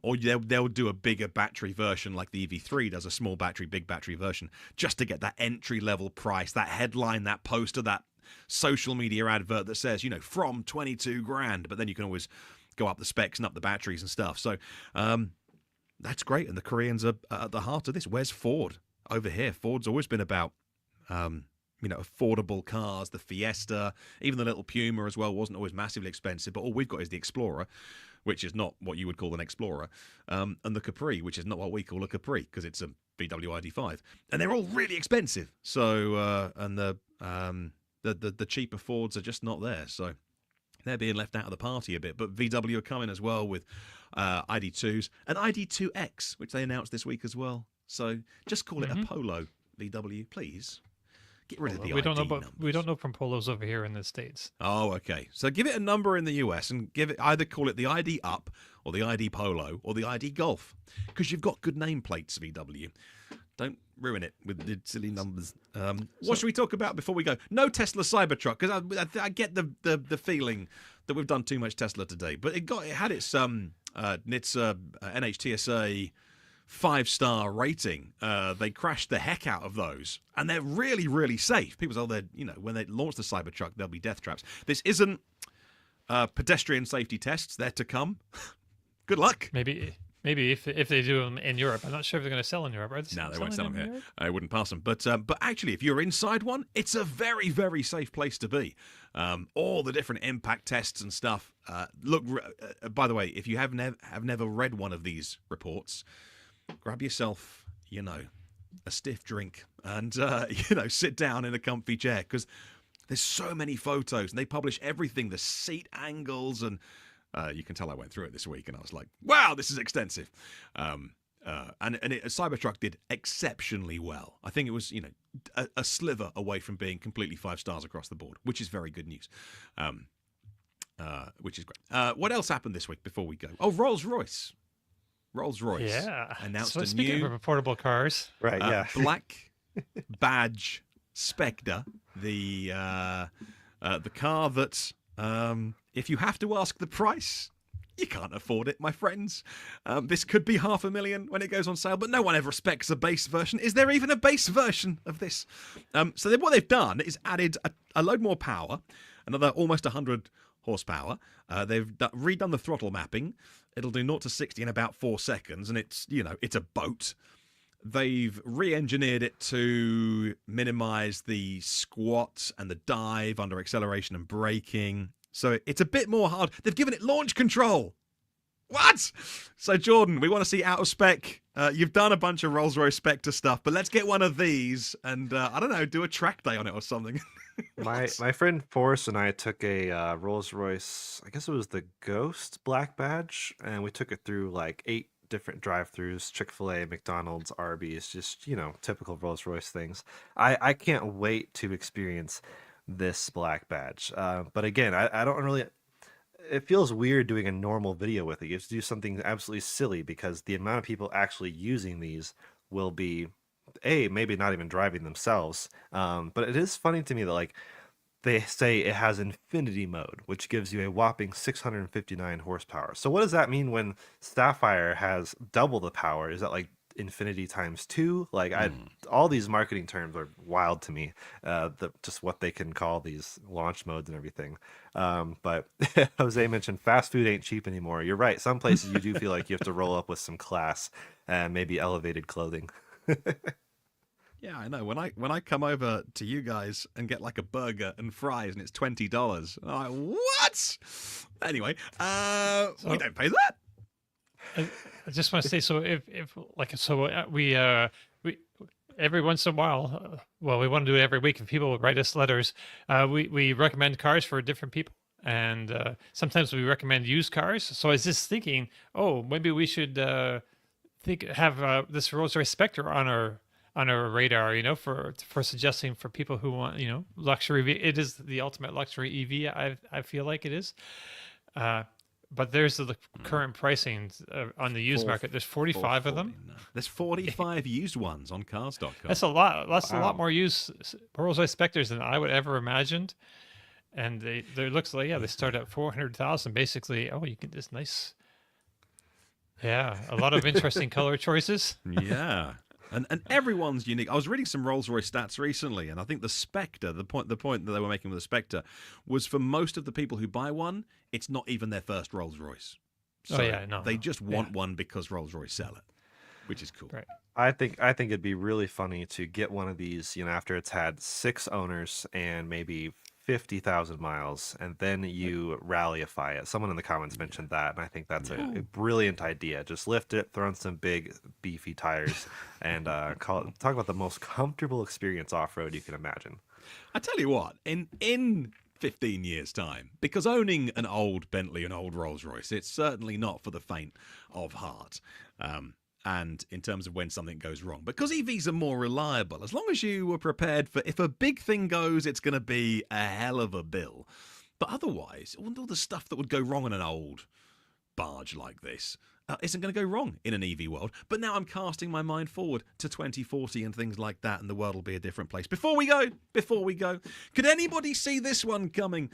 S2: or they'll do a bigger battery version like the EV3 does, a small battery, big battery version, just to get that entry level price, that headline, that poster, that social media advert that says, from 22 grand. But then you can always go up the specs and up the batteries and stuff. So that's great. And the Koreans are at the heart of this. Where's Ford over here? Ford's always been about affordable cars. The Fiesta, even the little Puma as well, wasn't always massively expensive, but all we've got is the Explorer, which is not what you would call an Explorer, and the Capri, which is not what we call a Capri, because it's a VW ID.5, and they're all really expensive. So and the cheaper Fords are just not there, so they're being left out of the party a bit. But VW are coming as well with ID.2s and ID.2X, which they announced this week as well. So just call it a Polo VW, please. Get rid of the
S4: we don't
S2: ID
S4: know,
S2: numbers.
S4: We don't know from Polos over here in the States.
S2: Oh, okay. So give it a number in the US and call it the ID Up or the ID Polo or the ID Golf, because you've got good nameplates, VW. Don't ruin it with the silly numbers. What should we talk about before we go? No Tesla Cybertruck, because I get the feeling that we've done too much Tesla today. But it had its NHTSA 5-star rating. They crashed the heck out of those, and they're really, really safe. People say, when they launch the Cybertruck, there'll be death traps. This isn't pedestrian safety tests. They're to come. Good luck.
S4: Maybe Maybe if they do them in Europe. I'm not sure if they're going to sell in Europe. Are they
S2: No, they won't sell
S4: selling
S2: them
S4: in
S2: here.
S4: Europe?
S2: I wouldn't pass them. But actually, if you're inside one, it's a very, very safe place to be. All the different impact tests and stuff. Look, by the way, if you have never read one of these reports, grab yourself, a stiff drink and, sit down in a comfy chair, because there's so many photos and they publish everything, the seat angles, and you can tell I went through it this week and I was like, wow, this is extensive. Cybertruck did exceptionally well. I think it was, a sliver away from being completely 5 stars across the board, which is very good news. Which is great. What else happened this week before we go? Oh, Rolls-Royce.
S4: Yeah.
S2: Announced
S4: So
S2: a
S4: speaking
S2: new
S4: of portable cars,
S5: Right. Yeah.
S2: black badge Spectre, the car that, if you have to ask the price, you can't afford it, my friends. This could be $500,000 when it goes on sale, but no one ever specs a base version. Is there even a base version of this? What they've done is added a load more power, another almost 100 horsepower. They've redone the throttle mapping. It'll do 0 to 60 in about 4 seconds, and it's a boat. They've re-engineered it to minimize the squat and the dive under acceleration and braking. So it's a bit more hard. They've given it launch control. What? So, Jordan, we want to see out of spec. You've done a bunch of Rolls-Royce Spectre stuff, but let's get one of these and, I don't know, do a track day on it or something.
S5: My friend Forrest and I took a Rolls-Royce, I guess it was the Ghost Black Badge, and we took it through like 8 different drive-throughs, Chick-fil-A, McDonald's, Arby's, just, typical Rolls-Royce things. I can't wait to experience this black badge. But again, I don't really... It feels weird doing a normal video with it. You have to do something absolutely silly because the amount of people actually using these will be, maybe not even driving themselves. But it is funny to me that, like, they say it has infinity mode, which gives you a whopping 659 horsepower. So what does that mean when Sapphire has double the power? Is that like infinity times 2? Like, all these marketing terms are wild to me. Just what they can call these launch modes and everything. But Jose mentioned fast food ain't cheap anymore. You're right. Some places you do feel like you have to roll up with some class and maybe elevated clothing.
S2: Yeah, I know. When I come over to you guys and get like a burger and fries and it's $20, I'm like, what? Anyway, we don't pay that.
S4: I just want to say, so we every once in a while, we want to do it every week. If people write us letters, we recommend cars for different people, and sometimes we recommend used cars. So I was just thinking, maybe we should have this Rolls-Royce Spectre on our radar, for suggesting for people who want, luxury. It is the ultimate luxury EV. I feel like it is. But there's the current pricing on the used market. There's 45 of them.
S2: No. There's 45 used ones on cars.com.
S4: That's a lot. That's a lot more used Rolls-Royce Spectres than I would ever imagined. And they looks like, they start at 400,000 basically. Oh, you get this nice. Yeah, a lot of interesting color choices.
S2: Yeah. And everyone's unique. I was reading some Rolls-Royce stats recently, and I think the Spectre, the point that they were making with the Spectre, was for most of the people who buy one, it's not even their first Rolls-Royce. So they just want one because Rolls-Royce sell it, which is cool.
S4: Right.
S5: I think it'd be really funny to get one of these, after it's had 6 owners and maybe 50,000 miles, and then you rallyify it. Someone in the comments mentioned that, and I think that's a brilliant idea. Just lift it, throw in some big beefy tires, and talk about the most comfortable experience off-road you can imagine.
S2: I tell you what, in 15 years' time, because owning an old Bentley, an old Rolls-Royce, it's certainly not for the faint of heart. And in terms of when something goes wrong, because EVs are more reliable, as long as you were prepared for, if a big thing goes, it's going to be a hell of a bill. But otherwise, all the stuff that would go wrong on an old barge like this isn't going to go wrong in an EV world. But now I'm casting my mind forward to 2040 and things like that, and the world will be a different place. Before we go, could anybody see this one coming?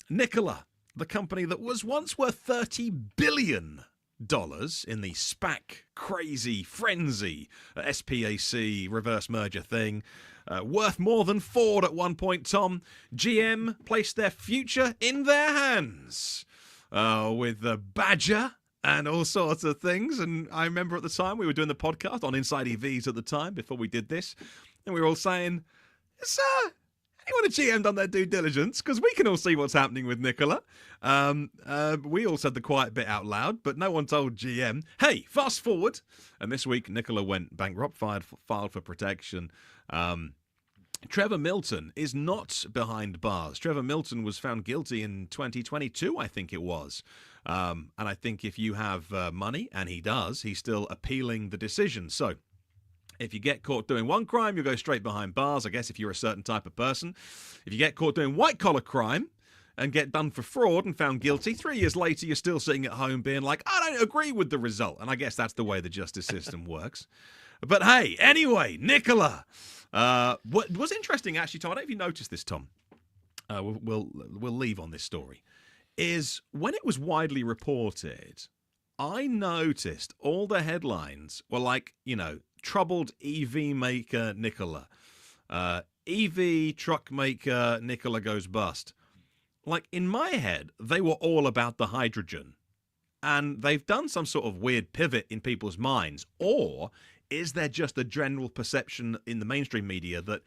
S2: Nikola, the company that was once worth $30 billion in the SPAC crazy frenzy SPAC reverse merger thing, worth more than Ford at one point. Tom, GM placed their future in their hands with the Badger and all sorts of things. And I remember at the time we were doing the podcast on Inside EVs at the time before we did this, and we were all saying, "Is anyone at GM done their due diligence? Because we can all see what's happening with Nikola." We all said the quiet bit out loud, but no one told GM. Hey, fast forward, and this week Nikola went bankrupt, filed for protection. Trevor Milton is not behind bars. Trevor Milton was found guilty in 2022, I think it was. And I think if you have money, and he does, he's still appealing the decision. So if you get caught doing one crime, you'll go straight behind bars, I guess, if you're a certain type of person. If you get caught doing white-collar crime and get done for fraud and found guilty, 3 years later, you're still sitting at home being like, I don't agree with the result. And I guess that's the way the justice system works. But hey, anyway, Nikola. What was interesting, actually, Tom, I don't know if you noticed this, Tom. We'll leave on this story. Is when it was widely reported, I noticed all the headlines were like, troubled EV maker Nikola, EV truck maker Nikola goes bust. Like, in my head, they were all about the hydrogen. And they've done some sort of weird pivot in people's minds. Or is there just a general perception in the mainstream media that,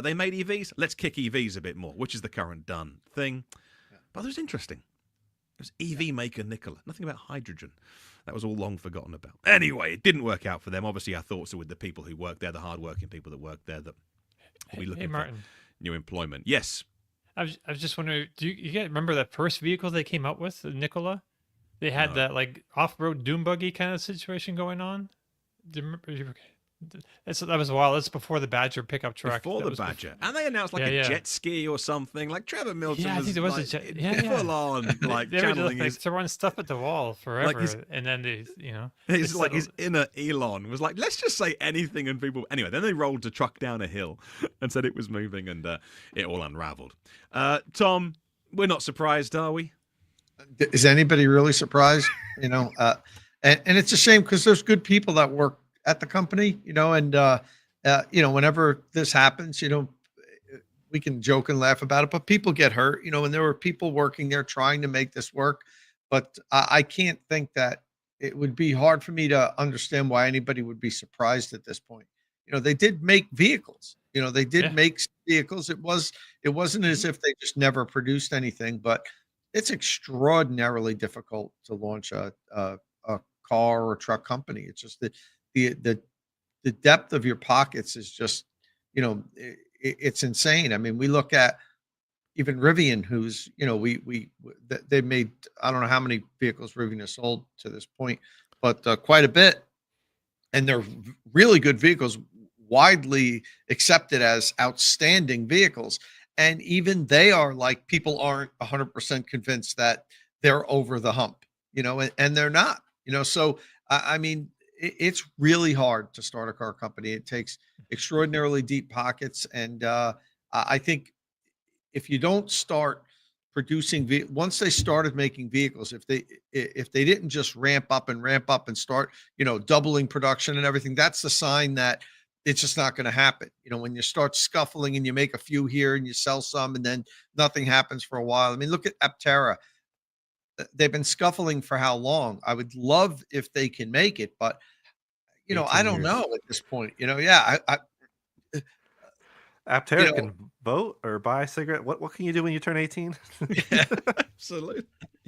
S2: they made EVs, let's kick EVs a bit more, which is the current done thing. Yeah. But it was interesting. It was EV maker Nikola. Nothing about hydrogen. That was all long forgotten about. Anyway, it didn't work out for them. Obviously, our thoughts are with the people who work there, the hardworking people that work there that will be looking for new employment. Yes.
S4: I was just wondering, do you guys remember that first vehicle they came up with, the Nikola? They had that like off-road dune buggy kind of situation going on. Do you remember? That was a while. That's before the Badger pickup truck.
S2: Before the Badger. And they announced like a jet ski or something. Like Trevor Milton
S4: I think there was a jet.
S2: Full on, like,
S4: they were
S2: channeling
S4: just throwing stuff at the wall forever.
S2: Like
S4: and then they,
S2: He's like his inner Elon was like, let's just say anything and people. Anyway, then they rolled the truck down a hill and said it was moving, and it all unraveled. Tom, we're not surprised, are we?
S3: Is anybody really surprised? And it's a shame because there's good people that work at the company, and whenever this happens, we can joke and laugh about it, but people get hurt, and there were people working there trying to make this work. But I can't think that it would be hard for me to understand why anybody would be surprised at this point. They did make vehicles, they did make vehicles. It wasn't as if they just never produced anything, but it's extraordinarily difficult to launch a car or truck company. It's just that the depth of your pockets is just, it's insane. I mean, we look at even Rivian, who's, they made, I don't know how many vehicles Rivian has sold to this point, but quite a bit. And they're really good vehicles, widely accepted as outstanding vehicles. And even they are like, people aren't 100% convinced that they're over the hump, and they're not, so I mean, it's really hard to start a car company. It takes extraordinarily deep pockets. And I think if you don't start producing, once they started making vehicles, if they didn't just ramp up and start, doubling production and everything, that's the sign that it's just not going to happen. When you start scuffling and you make a few here and you sell some and then nothing happens for a while. I mean, look at Aptera. They've been scuffling for how long? I would love if they can make it, but I don't know at this point.
S5: Aptera can vote or buy a cigarette. What can you do when you turn 18?
S3: Yeah, absolutely.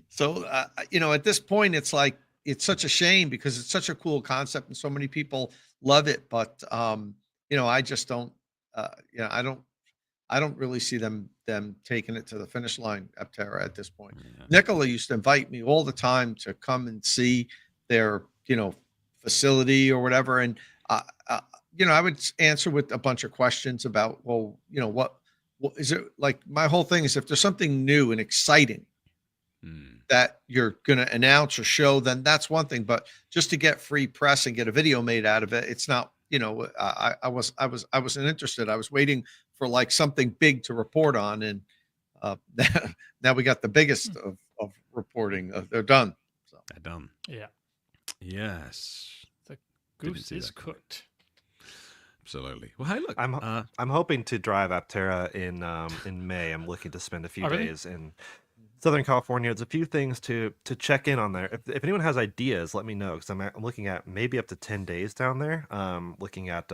S3: So at this point, it's like it's such a shame because it's such a cool concept and so many people love it. But I just don't. I don't really see them taking it to the finish line, Aptera, at this point. Yeah. Nikola used to invite me all the time to come and see their, facility or whatever. And, I would answer with a bunch of questions about, well, what is it like? My whole thing is if there's something new and exciting that you're going to announce or show, then that's one thing. But just to get free press and get a video made out of it, it's not. I wasn't interested. I was waiting for like something big to report on, and now we got the biggest of reporting. They're done. So.
S2: They're done.
S4: Yeah.
S2: Yes.
S4: The goose is cooked.
S2: Absolutely. Well, hey, look,
S5: I'm hoping to drive Aptera in May. I'm looking to spend a few days in Southern California. There's a few things to check in on there. If anyone has ideas, let me know, because I'm looking at maybe up to 10 days down there. Looking at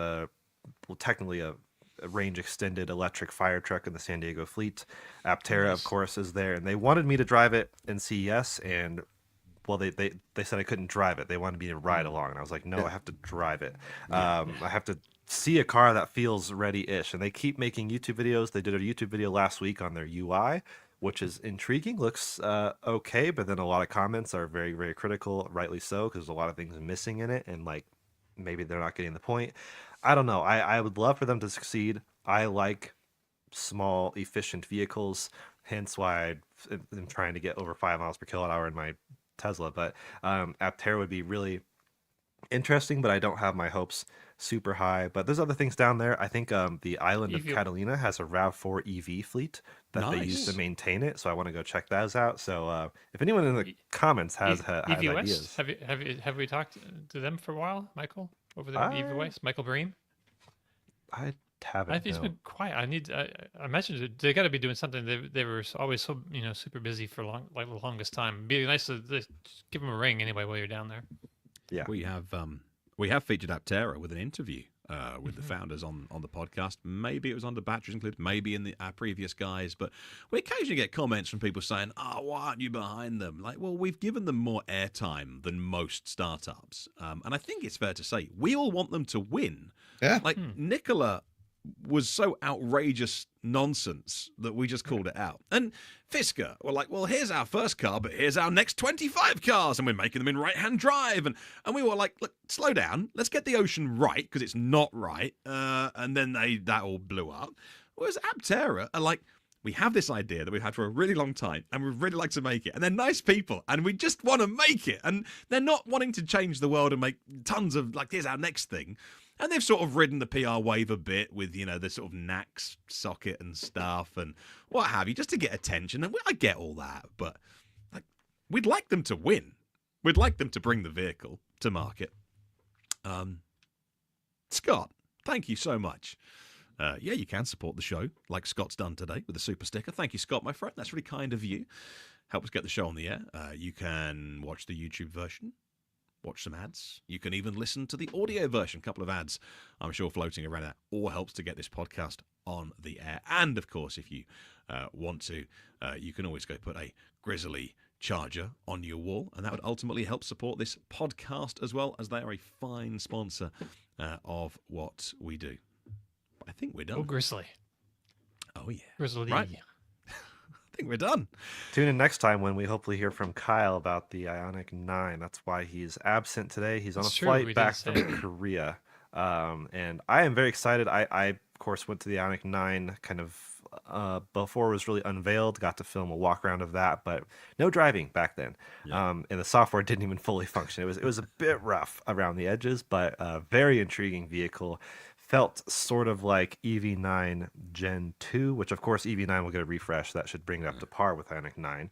S5: technically a range extended electric fire truck in the San Diego fleet. Aptera, of course, is there, and they wanted me to drive it in CES, and well, they said I couldn't drive it. They wanted me to ride along, and I was like, no, I have to drive it. I have to see a car that feels ready-ish, and they keep making YouTube videos. They did a YouTube video last week on their UI, which is intriguing, looks okay, but then a lot of comments are very, very critical, rightly so, because there's a lot of things missing in it, and like maybe they're not getting the point. I don't know. I would love for them to succeed. I like small, efficient vehicles, hence why I'm trying to get over 5 miles per kilowatt hour in my Tesla. But Aptera would be really interesting, but I don't have my hopes super high. But there's other things down there. I think the island of Catalina has a RAV4 EV fleet that they use to maintain it, so I want to go check those out. So if anyone in the comments has ideas,
S4: have we talked to them for a while, Michael, over there at EV West? Michael Bream?
S5: I haven't.
S4: I think he's been quiet. I mentioned they got to be doing something. They were always so super busy for the longest time. It'd be nice to just give them a ring anyway while you're down there.
S5: Yeah,
S2: we have featured Aptera with an interview with the founders on the podcast. Maybe it was under Batteries Included, maybe in our previous guys, but we occasionally get comments from people saying, "Oh, why aren't you behind them?" Like, well, we've given them more airtime than most startups, and I think it's fair to say we all want them to win.
S3: Yeah,
S2: like Nikola was so outrageous nonsense that we just called it out. And Fisker were like, well, here's our first car, but here's our next 25 cars, and we're making them in right-hand drive. And we were like, look, slow down. Let's get the Ocean right, because it's not right. And then that all blew up. Whereas Aptera are like, we have this idea that we've had for a really long time, and we'd really like to make it. And they're nice people, and we just want to make it. And they're not wanting to change the world and make tons of, like, here's our next thing. And they've sort of ridden the PR wave a bit with, the sort of NACS socket and stuff and what have you, just to get attention. And I get all that, but like, we'd like them to win. We'd like them to bring the vehicle to market. Scott, thank you so much. You can support the show like Scott's done today with a super sticker. Thank you, Scott, my friend. That's really kind of you. Help us get the show on the air. You can watch the YouTube version. Watch some ads. You can even listen to the audio version. A couple of ads, I'm sure, floating around that. All helps to get this podcast on the air. And, of course, if you want to, you can always go put a Grizzly charger on your wall. And that would ultimately help support this podcast as well, as they are a fine sponsor of what we do. But I think we're done.
S4: Oh, Grizzly.
S2: Oh, yeah.
S4: Grizzly.
S2: Right. I think we're done.
S5: Tune in next time when we hopefully hear from Kyle about the Ioniq 9. That's why he's absent today. He's on a flight back from Korea. And I am very excited. I, of course, went to the Ioniq 9 kind of before it was really unveiled. Got to film a walk around of that, but no driving back then. Yeah. And the software didn't even fully function. It was a bit rough around the edges, but a very intriguing vehicle. Felt sort of like EV9 Gen 2, which of course EV9 will get a refresh. That should bring it up to par with Ioniq 9.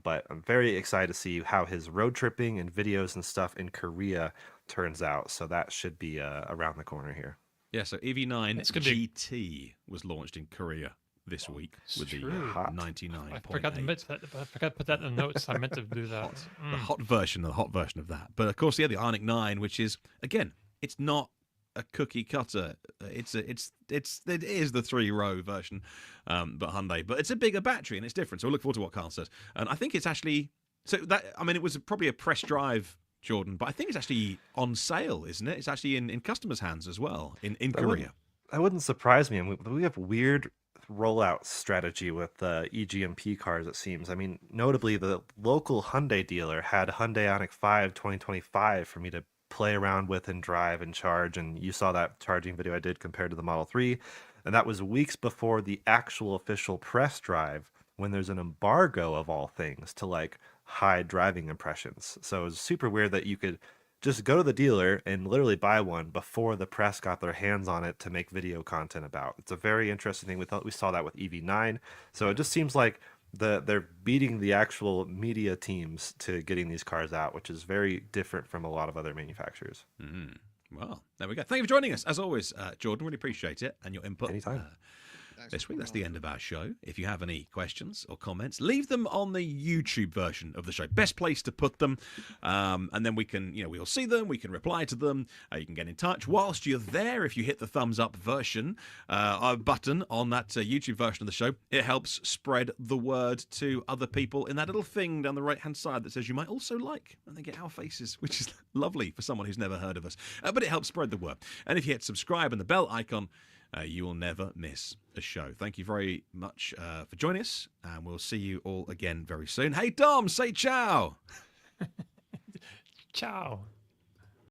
S5: But I'm very excited to see how his road tripping and videos and stuff in Korea turns out. So that should be around the corner here.
S2: Yeah, so EV9 GT was launched in Korea this week with the 99.
S4: I forgot to put that in the notes. I meant to do that.
S2: The hot version of that. But of course, the Ioniq 9, which is, again, it's not a cookie cutter. It is the 3-row version, but Hyundai. But it's a bigger battery and it's different. So we'll look forward to what Carl says. And I think it's actually it was probably a press drive, Jordan, but I think it's actually on sale, isn't it? It's actually in customers' hands as well in Korea.
S5: That wouldn't surprise me. And we have weird rollout strategy with EGMP cars, it seems. I mean, notably, the local Hyundai dealer had Hyundai Ioniq 5 2025 for me to play around with and drive and charge, and you saw that charging video I did compared to the Model 3, and that was weeks before the actual official press drive, when there's an embargo of all things to like hide driving impressions. So it was super weird that you could just go to the dealer and literally buy one before the press got their hands on it to make video content about. It's a very interesting thing. We saw that with EV9, so it just seems like they're beating the actual media teams to getting these cars out, which is very different from a lot of other manufacturers.
S2: Well, there we go. Thank you for joining us. As always, Jordan, really appreciate it and your input.
S5: Anytime.
S2: this week. That's the end of our show. If you have any questions or comments, leave them on the YouTube version of the show. Best place to put them. And then we can, we'll see them. We can reply to them. You can get in touch. Whilst you're there, if you hit the thumbs up version button on that YouTube version of the show, it helps spread the word to other people in that little thing down the right-hand side that says you might also like. And they get our faces, which is lovely for someone who's never heard of us. But it helps spread the word. And if you hit subscribe and the bell icon, you will never miss a show. Thank you very much for joining us, and we'll see you all again very soon. Hey, Dom, say ciao.
S4: Ciao.